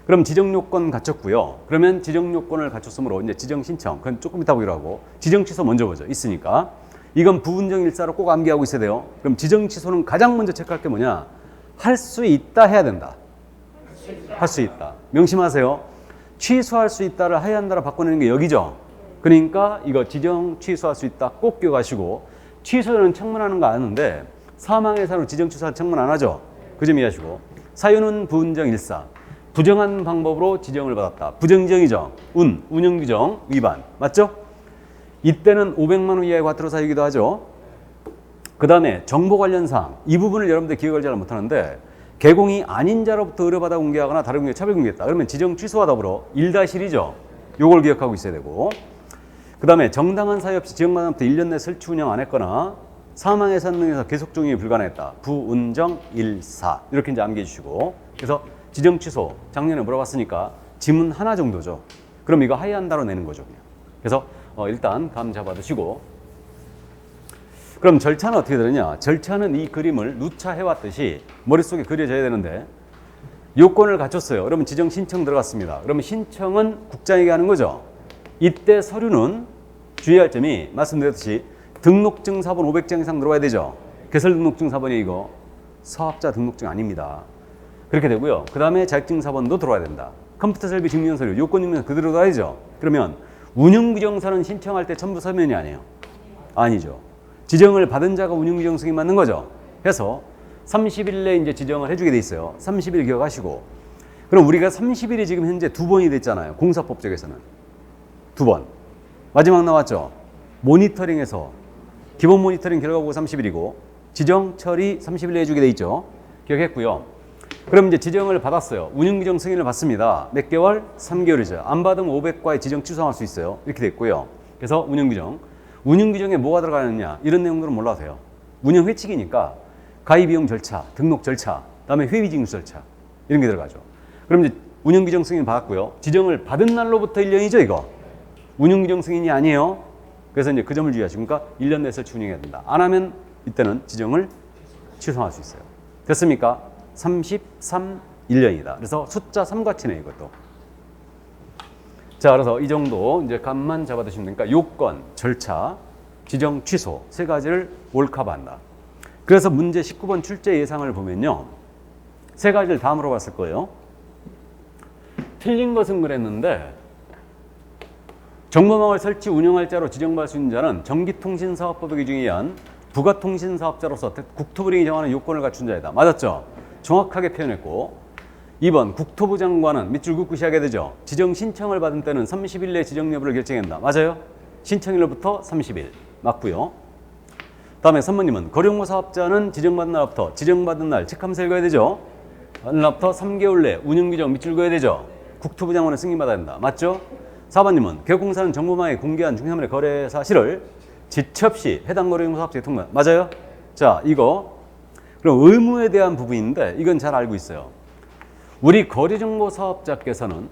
Speaker 1: 그럼 지정 요건 갖췄고요. 그러면 지정 요건을 갖췄으므로 이제 지정 신청, 그건 조금 이따 보기로 하고, 지정 취소 먼저 보죠. 있으니까. 이건 부분적 일사로 꼭 암기하고 있어야 돼요. 그럼 지정 취소는 가장 먼저 체크할 게 뭐냐? 할 수 있다 해야 된다. 할 수 있다. 명심하세요. 취소할 수 있다를 해야 한다로 바꿔내는 게 여기죠. 그러니까 이거 지정 취소할 수 있다 꼭 기억하시고, 취소는 청문하는 거 아는데 사망의 사유로 지정 취소할 청문 안 하죠. 그 점 이해하시고, 사유는 부운정 일사, 부정한 방법으로 지정을 받았다. 부정지정이죠. 운영규정 위반. 맞죠? 이때는 500만 원 이하의 과태료 사유이기도 하죠. 그 다음에 정보 관련 사항, 이 부분을 여러분들 기억을 잘 못하는데, 개공이 아닌 자로부터 의뢰받아 공개하거나 다른 공개 차별 공개했다. 그러면 지정 취소와 더불어 1-1이죠. 요걸 기억하고 있어야 되고, 그 다음에 정당한 사유 없이 지정받음부터 1년 내 설치 운영 안 했거나 사망의 산능에서 계속 종용이 불가능했다. 부운정 일사. 이렇게 이제 암기해 주시고, 그래서 지정 취소 작년에 물어봤으니까 지문 하나 정도죠. 그럼 이거 하이한다로 내는 거죠, 그냥. 그래서 일단 감 잡아두시고, 그럼 절차는 어떻게 되느냐? 절차는 이 그림을 누차 해왔듯이 머릿속에 그려져야 되는데, 요건을 갖췄어요. 그러면 지정 신청 들어갔습니다. 그러면 신청은 국장에게 하는 거죠. 이때 서류는 주의할 점이 말씀드렸듯이 등록증 사본 500장 이상 들어와야 되죠. 개설 등록증 사본이 이거 사업자 등록증 아닙니다. 그렇게 되고요. 그 다음에 자격증 사본도 들어와야 된다. 컴퓨터 설비 증명 서류, 요건 증명 그대로 들어야죠. 그러면 운영규정서는 신청할 때 첨부 서면이 아니에요. 아니죠. 지정을 받은 자가 운영규정 승인 맞는 거죠. 해서 30일 내에 이제 지정을 해주게 돼 있어요. 30일 기억하시고. 그럼 우리가 30일이 지금 현재 2번이 됐잖아요. 공사법적에서는. 2번. 마지막 나왔죠. 모니터링에서 기본 모니터링 결과 보고 30일이고 지정 처리 30일 내에 해주게 돼 있죠. 기억했고요. 그럼 이제 지정을 받았어요. 운영규정 승인을 받습니다. 몇 개월? 3개월이죠. 안 받으면 500과의 지정 취소할 수 있어요. 이렇게 돼 있고요. 그래서 운영규정. 운영규정에 뭐가 들어가느냐 이런 내용들은 몰라도 돼요. 운영 회칙이니까 가입비용 절차, 등록 절차, 그다음에 회의징수 절차 이런 게 들어가죠. 그럼 이제 운영규정 승인 받았고요. 지정을 받은 날로부터 1년이죠 이거. 운영규정 승인이 아니에요. 그래서 이제 그 점을 주의하시고 그러니까 1년 내에서 운영해야 된다. 안 하면 이때는 지정을 취소할 수 있어요. 됐습니까? 33 1년이다. 그래서 숫자 3가치네 이것도. 자, 그래서 이 정도 이제 값만 잡아두시면 되니까 요건, 절차, 지정, 취소 세 가지를 올커버한다. 그래서 문제 19번 출제 예상을 보면요. 세 가지를 다 물어봤을 거예요. 틀린 것은 그랬는데 정보망을 설치 운영할 자로 지정받을 수 있는 자는 전기통신사업법에 규정에 의한 부가통신사업자로서 국토부령이 정하는 요건을 갖춘 자이다. 맞았죠? 정확하게 표현했고 2번 국토부 장관은 밑줄 긋고 시작해야 되죠. 지정 신청을 받은 때는 30일 내에 지정 여부를 결정한다. 맞아요? 신청일로부터 30일 맞고요. 다음에 3번님은 거룡모 사업자는 지정받은 날부터 지정받은 날 체크하면서 읽어야 되죠. 받은 날부터 3개월 내 운영규정 밑줄 그어야 되죠. 국토부 장관의 승인받아야 된다. 맞죠? 4번님은 개업공사는 정보망에 공개한 중개물의 거래 사실을 지체 없이 해당 거래용 사업자에 통보. 맞아요? 자, 이거 그럼 의무에 대한 부분인데 이건 잘 알고 있어요. 우리 거래정보 사업자께서는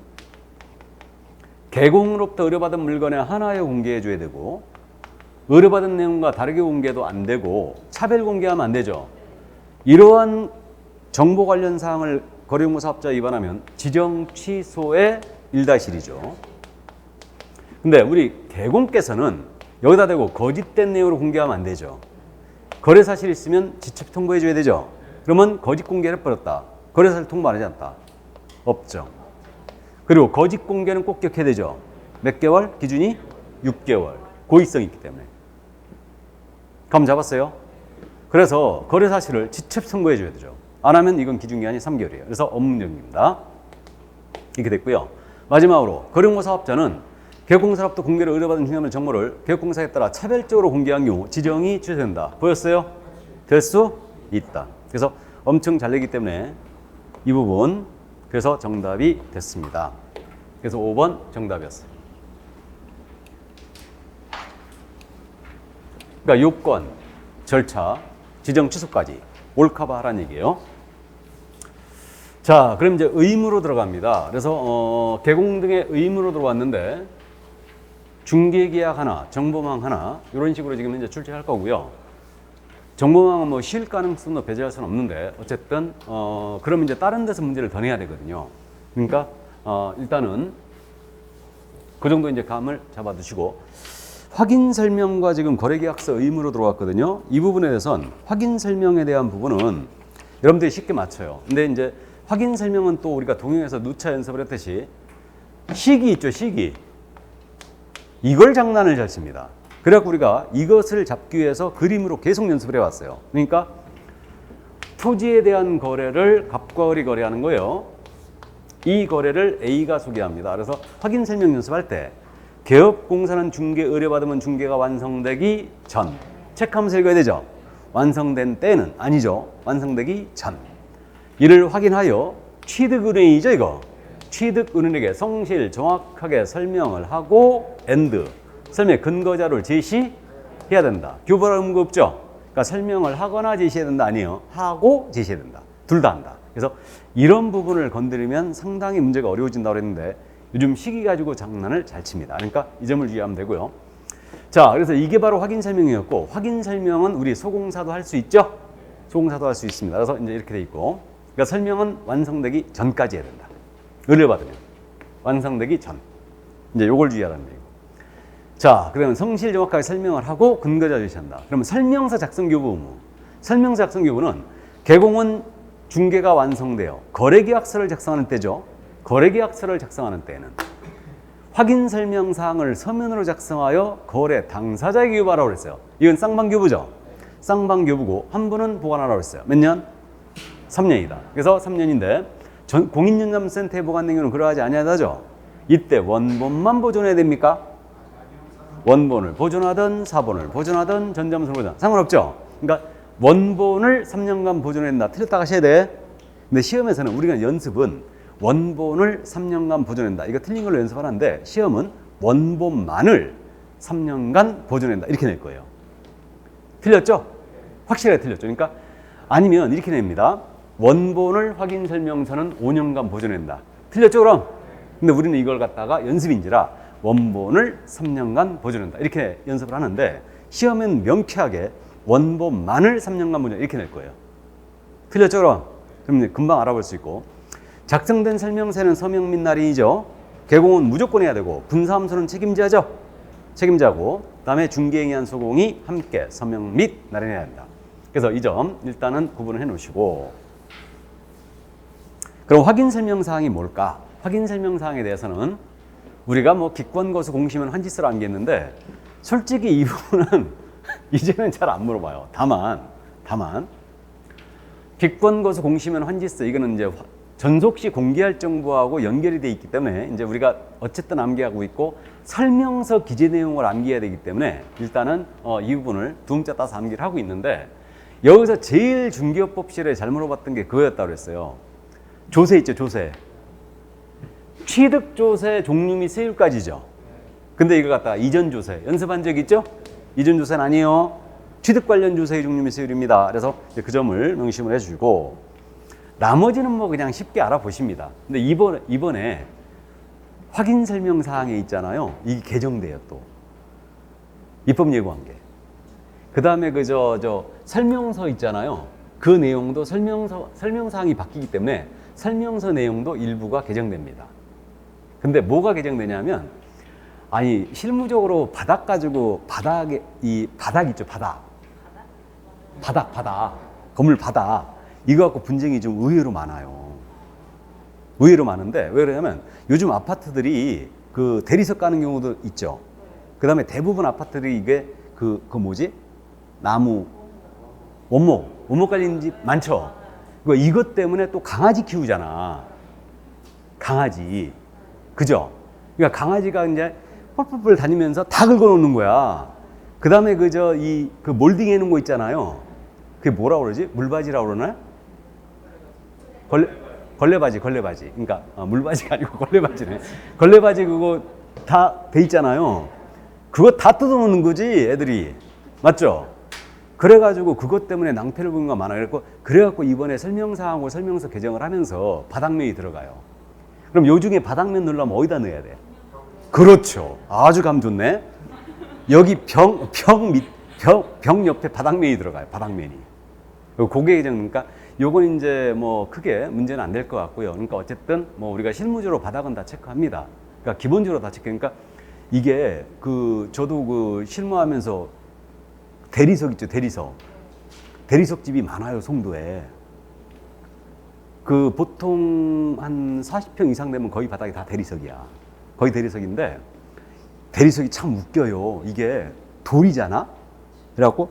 Speaker 1: 개공으로부터 의뢰받은 물건에 하나에 공개해 줘야 되고 의뢰받은 내용과 다르게 공개도 안 되고 차별 공개하면 안 되죠. 이러한 정보 관련 사항을 거래정보 사업자에 위반하면 지정 취소의 1-1이죠. 근데 우리 개공께서는 여기다 대고 거짓된 내용으로 공개하면 안 되죠. 거래 사실이 있으면 지체 통보해 줘야 되죠. 그러면 거짓 공개를 해버렸다. 거래 사실 통보 안 하지 않다. 없죠. 그리고 거짓 공개는 꼭 기억해야 되죠. 몇 개월? 기준이 6개월. 고의성이 있기 때문에. 감 잡았어요? 그래서 거래 사실을 지체 통보해 줘야 되죠. 안 하면 이건 기준기한이 3개월이에요. 그래서 업무명입니다. 이렇게 됐고요. 마지막으로 거래정보 사업자는 개업공사로부터 공개를 의뢰받은 중개물 정보를 개업공사에 따라 차별적으로 공개한 경우 지정이 취소된다. 보였어요? 될 수 있다. 그래서 엄청 잘 내기 때문에 이 부분 그래서 정답이 됐습니다. 그래서 5번 정답이었어요. 그러니까 요건, 절차, 지정 취소까지 올커버 하라는 얘기예요. 자, 그럼 이제 의무로 들어갑니다. 그래서 개공 등의 의무로 들어왔는데 중개계약 하나, 정보망 하나 이런 식으로 지금 이제 출제할 거고요. 정보망은 뭐 쉴 가능성도 배제할 수는 없는데 어쨌든 그럼 이제 다른 데서 문제를 더 내야 되거든요. 그러니까 일단은 그 정도 이제 감을 잡아두시고 확인 설명과 지금 거래계약서 의무로 들어왔거든요. 이 부분에 대해서는 확인 설명에 대한 부분은 여러분들이 쉽게 맞춰요. 근데 이제 확인 설명은 또 우리가 동영에서 누차 연습을 했듯이 시기 있죠, 시기. 이걸 장난을 잘 칩니다. 그래갖고 우리가 이것을 잡기 위해서 그림으로 계속 연습을 해왔어요. 그러니까 토지에 대한 거래를 갑과 을이 거래하는 거예요. 이 거래를 A가 소개합니다. 그래서 확인 설명 연습할 때 개업공사는 중개 의뢰받으면 중개가 완성되기 전 체크하면서 읽어야 되죠. 완성된 때는 아니죠. 완성되기 전 이를 확인하여 취득은행이죠 이거. 취득은행에게 성실 정확하게 설명을 하고 엔드 설명의 근거자료를 제시해야 된다. 교부할 의무가 없죠. 그러니까 설명을 하거나 제시해야 된다 아니에요. 하고 제시해야 된다. 둘 다 한다. 그래서 이런 부분을 건드리면 상당히 문제가 어려워진다고 그랬는데 요즘 시기 가지고 장난을 잘 칩니다. 그러니까 이 점을 주의하면 되고요. 자, 그래서 이게 바로 확인 설명이었고 확인 설명은 우리 소공사도 할 수 있죠. 소공사도 할 수 있습니다. 그래서 이제 이렇게 돼 있고 그러니까 설명은 완성되기 전까지 해야 된다. 의뢰받으면 완성되기 전 이제 요걸 주의하라는 얘기고. 자, 그러면 성실 정확하게 설명을 하고 근거자 제시한다. 그러면 설명서 작성 교부 의무. 설명서 작성 교부는 개공은 중개가 완성되어 거래계약서를 작성하는 때죠. 거래계약서를 작성하는 때에는 확인 설명 사항을 서면으로 작성하여 거래 당사자에게 교부하라고 그랬어요. 이건 쌍방교부죠. 쌍방교부고 환부는 보관하라고 했어요. 몇 년? 3년이다. 그래서 3년인데 공인중개센터에 보관된 경우는 그러하지 아니하다죠. 이때 원본만 보존해야 됩니까? 원본을 보존하든 사본을 보존하든 전자문서를 보존 상관없죠. 그러니까 원본을 3년간 보존해야 된다. 틀렸다 가셔야 돼. 근데 시험에서는 우리가 연습은 원본을 3년간 보존한다. 이거 틀린 걸로 연습하는데 시험은 원본만을 3년간 보존한다. 이렇게 낼 거예요. 틀렸죠? 확실하게 틀렸죠. 그러니까 아니면 이렇게 냅니다. 원본을 확인 설명서는 5년간 보존한다. 틀렸죠, 그럼? 근데 우리는 이걸 갖다가 연습인지라 원본을 3년간 보존한다. 이렇게 연습을 하는데 시험은 명쾌하게 원본만을 3년간 보존 이렇게 낼 거예요. 틀렸죠, 그럼? 그럼 금방 알아볼 수 있고 작성된 설명서는 서명 및 날인이죠. 개공은 무조건 해야 되고 분사함수는 책임자죠. 책임자고 그다음에 중개행위 한 소공이 함께 서명 및 날인해야 한다. 그래서 이 점 일단은 구분을 해 놓으시고 그럼 확인 설명 사항이 뭘까? 확인 설명 사항에 대해서는 우리가 뭐 기권거수 공시면 환지서로 암기했는데 솔직히 이 부분은 이제는 잘 안 물어봐요. 다만 기권거수 공시면 환지서 이거는 이제 전속시 공개할 정보하고 연결이 돼 있기 때문에 이제 우리가 어쨌든 암기하고 있고 설명서 기재 내용을 암기해야 되기 때문에 일단은 이 부분을 두음자 따서 암기를 하고 있는데 여기서 제일 중개업법실에 잘 물어봤던 게 그거였다고 그랬어요. 조세 있죠, 조세. 취득조세 종류 및 세율까지죠. 근데 이거 갖다가 이전조세 연습한 적 있죠? 이전조세는 아니에요. 취득 관련 조세의 종류 및 세율입니다. 그래서 그 점을 명심을 해주고 나머지는 뭐 그냥 쉽게 알아보십니다. 근데 이번에 확인 설명 사항에 있잖아요. 이게 개정돼요 또. 입법 예고 관계. 그 다음에 저 설명서 있잖아요. 그 내용도 설명 사항이 바뀌기 때문에 설명서 내용도 일부가 개정됩니다. 근데 뭐가 개정되냐면 아니 실무적으로 바닥 가지고 바닥에 이 바닥 있죠, 바닥 건물 바닥 이거 갖고 분쟁이 좀 의외로 많아요. 의외로 많은데 왜 그러냐면 요즘 아파트들이 그 대리석 까는 경우도 있죠. 그 다음에 대부분 아파트들이 이게 그 뭐지? 나무 원목 깔린 집 많죠. 이것 때문에 또 강아지 키우잖아. 강아지. 그죠? 그러니까 강아지가 이제 펄펄펄 다니면서 다 긁어놓는 거야. 그 다음에 그 몰딩 해놓은 거 있잖아요. 그게 뭐라고 그러지? 물바지라고 그러나? 걸레바지. 그러니까 물바지가 아니고 걸레바지네. 걸레바지 그거 다 돼 있잖아요. 그거 다 뜯어놓는 거지, 애들이. 맞죠? 그래가지고 그것 때문에 낭패를 본 거 많아요. 그래갖고 이번에 설명사항하고 설명서 개정을 하면서 바닥면이 들어가요. 그럼 요 중에 바닥면 넣으려면 어디다 넣어야 돼? 그렇죠. 아주 감 좋네. 여기 병 옆에 바닥면이 들어가요. 바닥면이. 고개 개정, 그러니까 요건 이제 뭐 크게 문제는 안 될 것 같고요. 그러니까 어쨌든 뭐 우리가 실무적으로 바닥은 다 체크합니다. 그러니까 기본적으로 다 체크. 그러니까 이게 저도 그 실무하면서 대리석 있죠, 대리석 집이 많아요, 송도에. 그 보통 한 40평 이상 되면 거의 바닥이 다 대리석이야. 거의 대리석인데 대리석이 참 웃겨요. 이게 돌이잖아. 그래갖고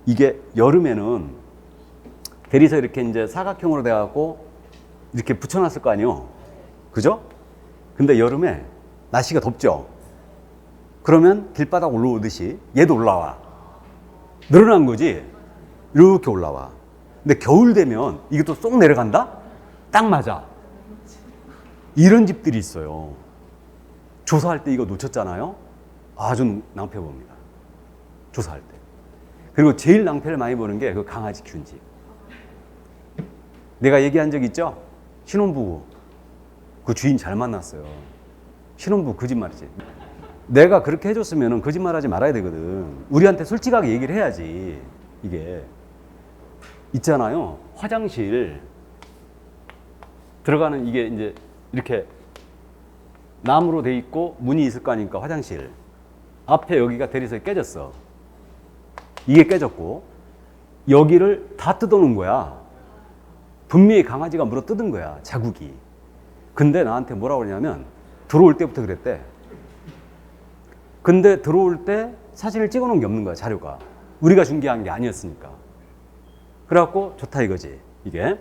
Speaker 1: 이게 여름에는 대리석 이렇게 이제 사각형으로 돼갖고 이렇게 붙여놨을 거 아니에요. 그죠? 근데 여름에 날씨가 덥죠. 그러면 길바닥 올라오듯이 얘도 올라와. 늘어난 거지. 이렇게 올라와. 근데 겨울 되면 이게 또 쏙 내려간다? 딱 맞아. 이런 집들이 있어요. 조사할 때 이거 놓쳤잖아요. 아주 낭패 봅니다. 조사할 때. 그리고 제일 낭패를 많이 보는 게 그 강아지 키운 집. 내가 얘기한 적 있죠? 신혼부부. 그 주인 잘 만났어요. 신혼부부 거짓말이지. 내가 그렇게 해줬으면 거짓말하지 말아야 되거든. 우리한테 솔직하게 얘기를 해야지. 이게 있잖아요. 화장실 들어가는 이게 이제 이렇게 나무로 돼 있고 문이 있을 거 아닙니까? 화장실 앞에 여기가 대리석이 깨졌어. 이게 깨졌고 여기를 다 뜯어놓은 거야. 분명히 강아지가 물어 뜯은 거야, 자국이. 근데 나한테 뭐라고 그러냐면 들어올 때부터 그랬대. 근데 들어올 때 사진을 찍어놓은 게 없는 거야, 자료가. 우리가 중계한 게 아니었으니까. 그래갖고 좋다 이거지, 이게.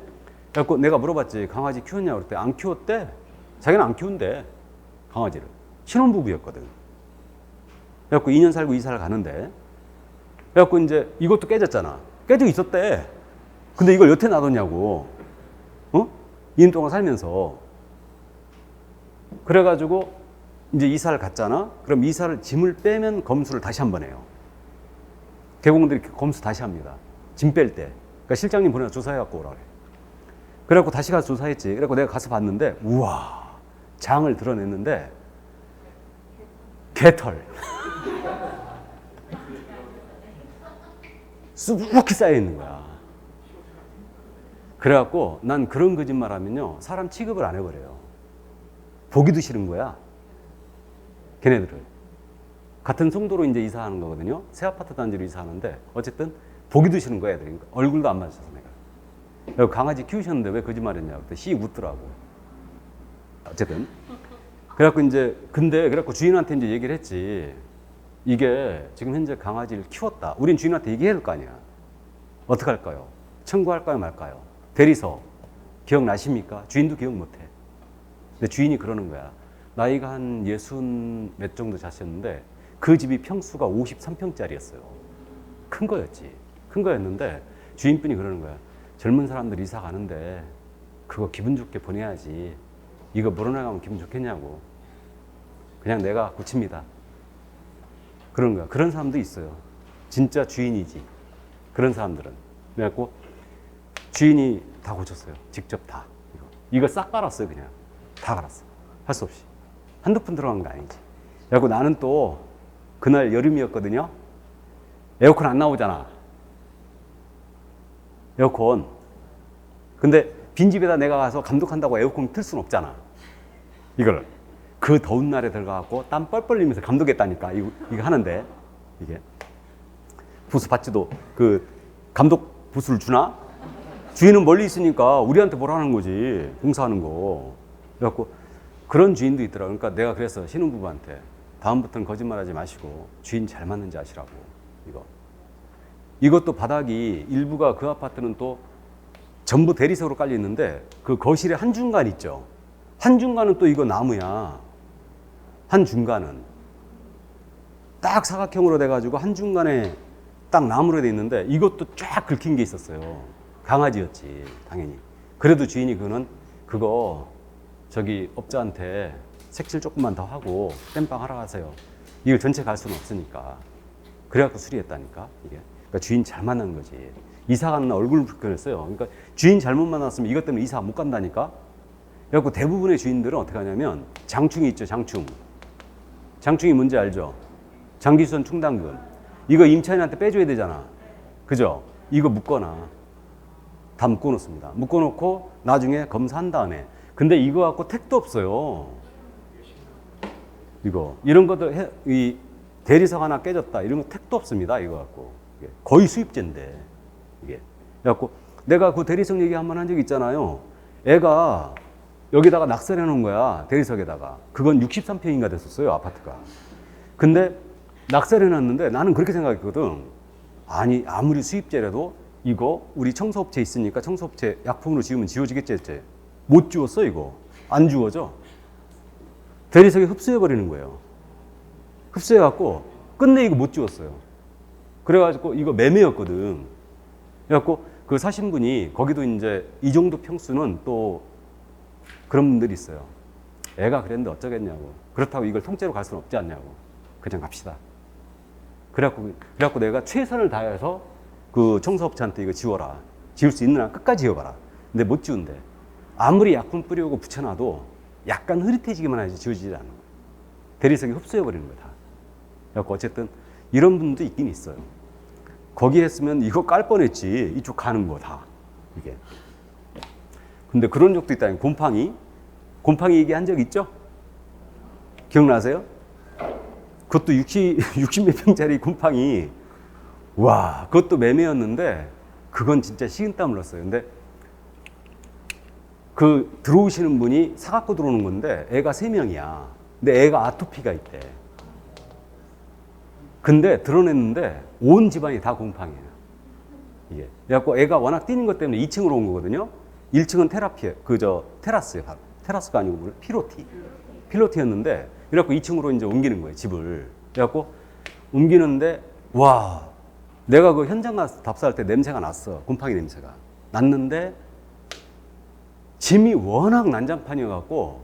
Speaker 1: 그래갖고 내가 물어봤지, 강아지 키웠냐고 그랬더니 안 키웠대. 자기는 안 키운대, 강아지를. 신혼부부였거든. 그래갖고 2년 살고 이사를 가는데, 그래갖고 이제 이것도 깨졌잖아. 깨져 있었대. 근데 이걸 여태 놔뒀냐고. 2년 동안 살면서. 그래가지고 이제 이사를 갔잖아. 그럼 이사를 짐을 빼면 검수를 다시 한 번 해요. 개공들이 검수 다시 합니다. 짐 뺄 때. 그러니까 실장님 보내서 조사해갖고 오라 그래. 그래갖고 다시 가서 조사했지. 그래갖고 내가 가서 봤는데, 우와, 장을 드러냈는데 개털 수북히 쌓여 있는 거야. 그래갖고 난 그런 거짓말 하면요, 사람 취급을 안 해버려요. 보기도 싫은 거야, 걔네들을. 같은 송도로 이제 이사하는 거거든요. 새 아파트 단지로 이사하는데 어쨌든 보기도 싫은 거야, 애들이. 얼굴도 안 맞아서 내가. 강아지 키우셨는데 왜 거짓말 했냐고. 그때 씩 웃더라고. 어쨌든. 그래갖고 이제, 근데 그래갖고 주인한테 이제 얘기를 했지. 이게 지금 현재 강아지를 키웠다. 우린 주인한테 얘기해야 될 거 아니야. 어떻게 할까요? 청구할까요, 말까요? 대리석 기억나십니까? 주인도 기억 못해. 근데 주인이 그러는 거야. 나이가 한 60 몇 정도 자셨는데 그 집이 평수가 53평짜리였어요. 큰 거였지. 큰 거였는데 주인분이 그러는 거야. 젊은 사람들 이사 가는데 그거 기분 좋게 보내야지. 이거 물어나가면 기분 좋겠냐고. 그냥 내가 고칩니다. 그런 거야. 그런 사람도 있어요. 진짜 주인이지. 그런 사람들은. 그래갖고 주인이 다 고쳤어요. 직접 다. 이거 싹 갈았어요, 그냥. 다 갈았어. 할 수 없이. 한두 푼 들어간 거 아니지. 그래갖고 나는 또 그날 여름이었거든요. 에어컨 안 나오잖아. 에어컨. 근데 빈집에다 내가 가서 감독한다고 에어컨 틀 수는 없잖아. 이걸. 그 더운 날에 들어가갖고 땀 뻘뻘 흘리면서 감독했다니까. 이거 하는데. 이게. 부스 받지도 그 감독 부스를 주나? 주인은 멀리 있으니까 우리한테 뭐라는 거지. 공사하는 거. 그래갖고 그런 주인도 있더라고. 그러니까 내가 그래서 신혼부부한테 다음부터는 거짓말하지 마시고 주인 잘 맞는지 아시라고. 이것도 바닥이 일부가 그 아파트는 또 전부 대리석으로 깔려 있는데 그 거실에 한 중간 있죠. 한 중간은 또 이거 나무야. 한 중간은 딱 사각형으로 돼가지고 한 중간에 딱 나무로 돼 있는데 이것도 쫙 긁힌 게 있었어요. 강아지였지, 당연히. 그래도 주인이 그거 저기 업자한테 색칠 조금만 더 하고 땜빵 하러 가세요. 이걸 전체 갈 수는 없으니까. 그래갖고 수리했다니까, 이게. 그러니까 주인 잘 만난 거지. 이사 가는 날 얼굴 불편했어요. 그러니까 주인 잘못 만났으면 이것 때문에 이사 못 간다니까. 그래갖고 대부분의 주인들은 어떻게 하냐면 장충이 있죠, 장충. 장충이 뭔지 알죠? 장기수선 충당금. 이거 임차인한테 빼줘야 되잖아. 그죠? 이거 묶어놔. 다 묶어놓습니다. 묶어놓고 나중에 검사한 다음에. 근데 이거 갖고 택도 없어요. 이거. 이런 것도 이 대리석 하나 깨졌다. 이런 거 택도 없습니다. 이거 갖고. 거의 수입제인데. 이게. 그래갖고 내가 그 대리석 얘기 한번 한 적 있잖아요. 애가 여기다가 낙서해 놓은 거야. 대리석에다가. 그건 63평인가 됐었어요. 아파트가. 근데 낙서해 놨는데 나는 그렇게 생각했거든. 아니, 아무리 수입제라도 이거 우리 청소업체 있으니까 청소업체 약품으로 지우면 지워지겠지 했지. 못 지웠어, 이거. 안 지워져. 대리석에 흡수해버리는 거예요. 흡수해갖고 끝내 이거 못 지웠어요. 그래가지고 이거 매매였거든. 그래갖고 그 사신 분이 거기도 이제 이 정도 평수는 또 그런 분들이 있어요. 애가 그랬는데 어쩌겠냐고. 그렇다고 이걸 통째로 갈 수는 없지 않냐고. 그냥 갑시다. 그래갖고 내가 최선을 다해서 그 청소업체한테 이거 지워라. 지울 수 있는 한 끝까지 지워봐라. 근데 못 지운대. 아무리 약품 뿌려오고 붙여놔도 약간 흐릿해지기만 하지 지워지지 않는 거야. 대리석이 흡수해버리는 거야, 다. 그래갖고 어쨌든 이런 분도 있긴 있어요. 거기 했으면 이거 깔 뻔했지. 이쪽 가는 거 다. 이게. 근데 그런 적도 있다. 곰팡이 얘기한 적 있죠? 기억나세요? 그것도 60몇 평짜리 곰팡이. 와, 그것도 매매였는데 그건 진짜 식은땀 흘렀어요. 근데 그 들어오시는 분이 사갖고 들어오는 건데 애가 3명이야. 근데 애가 아토피가 있대. 근데 드러냈는데 온 집안이 다 곰팡이에요. 이게. 그래갖고 애가 워낙 뛰는 것 때문에 2층으로 온 거거든요. 1층은 테라스예요. 바로. 테라스가 아니고 필로티였는데 그래갖고 2층으로 이제 옮기는 거예요, 집을. 그래갖고 옮기는데 와, 내가 그 현장 가서 답사할 때 냄새가 났어. 곰팡이 냄새가 났는데 짐이 워낙 난장판이어갖고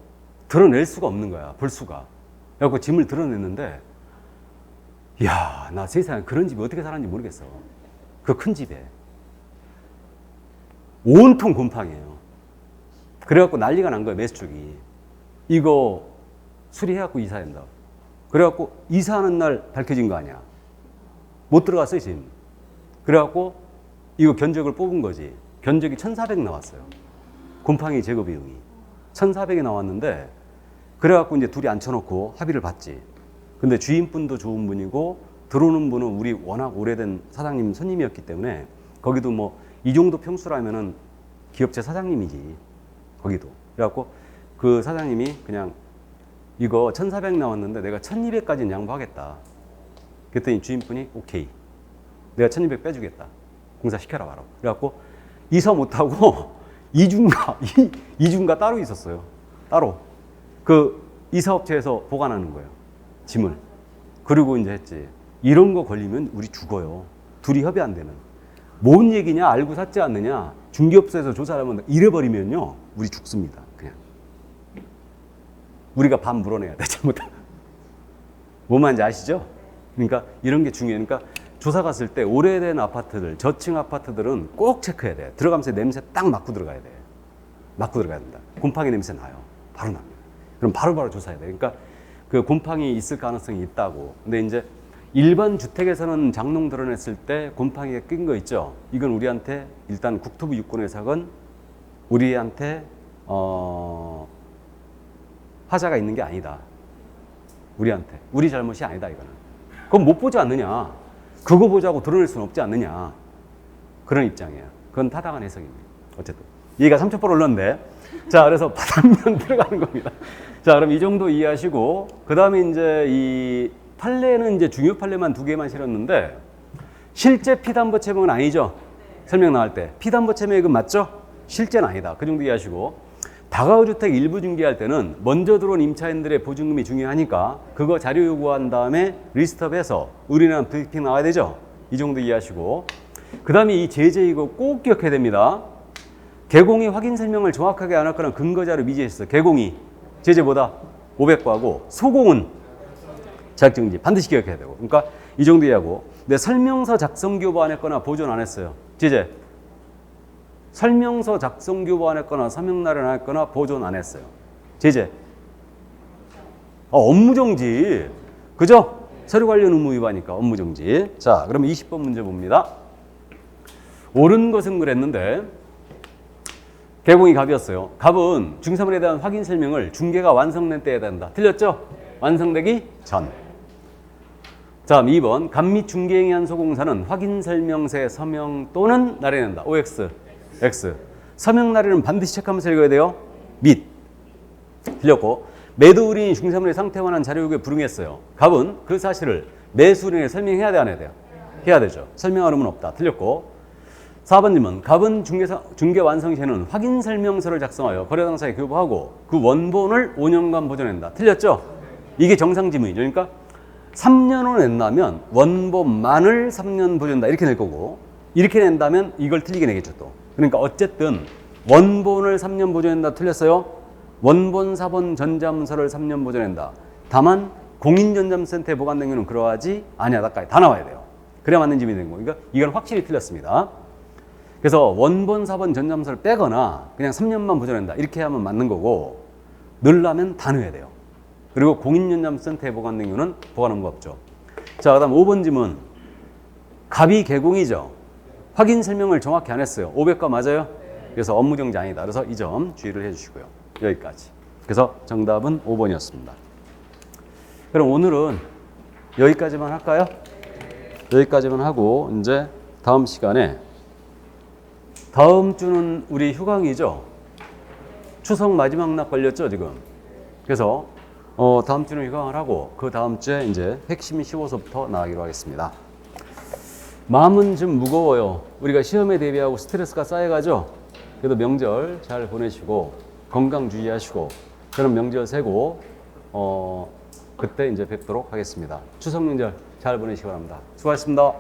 Speaker 1: 드러낼 수가 없는 거야, 볼 수가. 그래갖고 짐을 드러냈는데 야, 나 세상에 그런 집이 어떻게 살았는지 모르겠어. 그 큰 집에 온통 곰팡이에요. 그래갖고 난리가 난 거예요, 매수쪽이. 이거 수리해갖고 이사해야 된다. 그래갖고 이사하는 날 밝혀진 거 아니야. 못 들어갔어요, 지금. 그래갖고 이거 견적을 뽑은 거지. 견적이 1,400 나왔어요. 곰팡이 제거 비용이 1,400이 나왔는데, 그래갖고 이제 둘이 앉혀놓고 합의를 봤지. 근데 주인분도 좋은 분이고 들어오는 분은 우리 워낙 오래된 사장님 손님이었기 때문에 거기도 뭐 이 정도 평수라면은 기업체 사장님이지, 거기도. 그래갖고 그 사장님이 그냥 이거 1,400 나왔는데 내가 1,200까지는 양보하겠다. 그랬더니 주인분이 오케이, 내가 1,200 빼주겠다. 공사 시켜라 봐라. 그래갖고 이사 못하고 이중가 따로 있었어요. 따로 그 이사업체에서 보관하는 거예요, 짐을. 그리고 이제 했지. 이런 거 걸리면 우리 죽어요. 둘이 협의 안 되면. 뭔 얘기냐, 알고 샀지 않느냐, 중개업소에서 조사를 하면 이래버리면요 우리 죽습니다. 그냥 우리가 반 물어내야 돼, 잘못하면. 뭔 말인지 아시죠? 그러니까 이런 게 중요해요. 그러니까 조사 갔을 때 오래된 아파트들, 저층 아파트들은 꼭 체크해야 돼. 들어가면서 냄새 딱 맡고 들어가야 돼. 맡고 들어가야 된다. 곰팡이 냄새 나요, 바로 납니다. 그럼 바로바로 조사해야 돼. 그러니까 그 곰팡이 있을 가능성이 있다고. 근데 이제 일반 주택에서는 장롱 드러냈을 때 곰팡이가 낀 거 있죠. 이건 우리한테 일단 국토부 유권해석은 우리한테 하자가 있는 게 아니다. 우리한테 우리 잘못이 아니다, 이거는. 그건 못 보지 않느냐. 그거 보자고 드러낼 수는 없지 않느냐. 그런 입장이에요. 그건 타당한 해석입니다. 어쨌든 얘가 3,000% 올랐는데, 자, 그래서 바닥면 들어가는 겁니다. 자, 그럼 이 정도 이해하시고, 그 다음에 이제 이 판례는 이제 중요 판례만 2개만 실었는데, 실제 피담보 채무는 아니죠. 설명 나올 때 피담보 채무액은 맞죠? 실제는 아니다. 그 정도 이해하시고, 다가구 주택 일부 중개할 때는 먼저 들어온 임차인들의 보증금이 중요하니까 그거 자료 요구한 다음에 리스트업해서 의뢰인한 브리핑 나와야 되죠. 이 정도 이해하시고, 그 다음에 이 제재 이거 꼭 기억해야 됩니다. 개공이 확인 설명을 정확하게 안 할 거는 근거자료 미제했어. 개공이 제재보다 500과고 소공은 자격증지 반드시 기억해야 되고. 그러니까 이 정도 이해하고. 근데 설명서 작성 교부 안 했거나 보존 안 했어요. 제재. 설명서 작성 교부 안 했거나 서명 날인 안 했거나 보존 안 했어요. 제재. 업무정지. 그죠? 서류 관련 의무 위반이니까 업무정지. 자, 그럼 20번 문제 봅니다. 옳은 것은 그랬는데 개공이 갑이었어요. 갑은 중개사물에 대한 확인 설명을 중개가 완성된 때에 된다. 틀렸죠? 완성되기 전. 자, 2번 갑 및 중개행위 한 소공사는 확인 설명서에 서명 또는 날인한다. OX, X. 서명 날인은 반드시 체크하면서 읽어야 돼요. 및. 틀렸고, 매도 의뢰인이 중개사물의 상태 완한 자료 요구에 불응했어요. 갑은 그 사실을 매수 의뢰인에 설명해야 돼, 안 해야 돼요? 해야 되죠. 설명할 의무는 없다. 틀렸고, 4번님은 갑은 중개 완성 시에는 확인 설명서를 작성하여 거래 당사에 교부하고 그 원본을 5년간 보존한다. 틀렸죠? 이게 정상 지문이죠. 그러니까 3년 후 낸다면 원본만을 3년 보존한다. 이렇게 낼 거고, 이렇게 낸다면 이걸 틀리게 내겠죠, 또. 그러니까 어쨌든 원본을 3년 보존한다. 틀렸어요? 원본 4번 전자문서를 3년 보존한다. 다만 공인전자센터에 보관된 경우는 그러하지 아니하다까지 다 나와야 돼요. 그래야 맞는 지문이 되는 거니까 이건 확실히 틀렸습니다. 그래서 원본 4번 전자문서를 빼거나 그냥 3년만 보존한다. 이렇게 하면 맞는 거고, 넣으려면 다 넣어야 돼요. 그리고 공인전자센터에 보관된 경우는 보관 의무가 없죠. 자, 그 다음 5번 지문. 갑이 개공이죠. 확인 설명을 정확히 안 했어요. 500과 맞아요? 그래서 업무정지 아니다. 그래서 이 점 주의를 해주시고요. 여기까지. 그래서 정답은 5번이었습니다. 그럼 오늘은 여기까지만 할까요? 여기까지만 하고 이제 다음 시간에 다음 주는 우리 휴강이죠. 추석 마지막 날 걸렸죠 지금. 그래서 다음 주는 휴강을 하고 그 다음 주에 이제 핵심 15서부터 나가기로 하겠습니다. 마음은 좀 무거워요. 우리가 시험에 대비하고 스트레스가 쌓여가죠. 그래도 명절 잘 보내시고 건강 주의하시고 그런 명절 세고 그때 이제 뵙도록 하겠습니다. 추석 명절 잘 보내시기 바랍니다. 수고하셨습니다.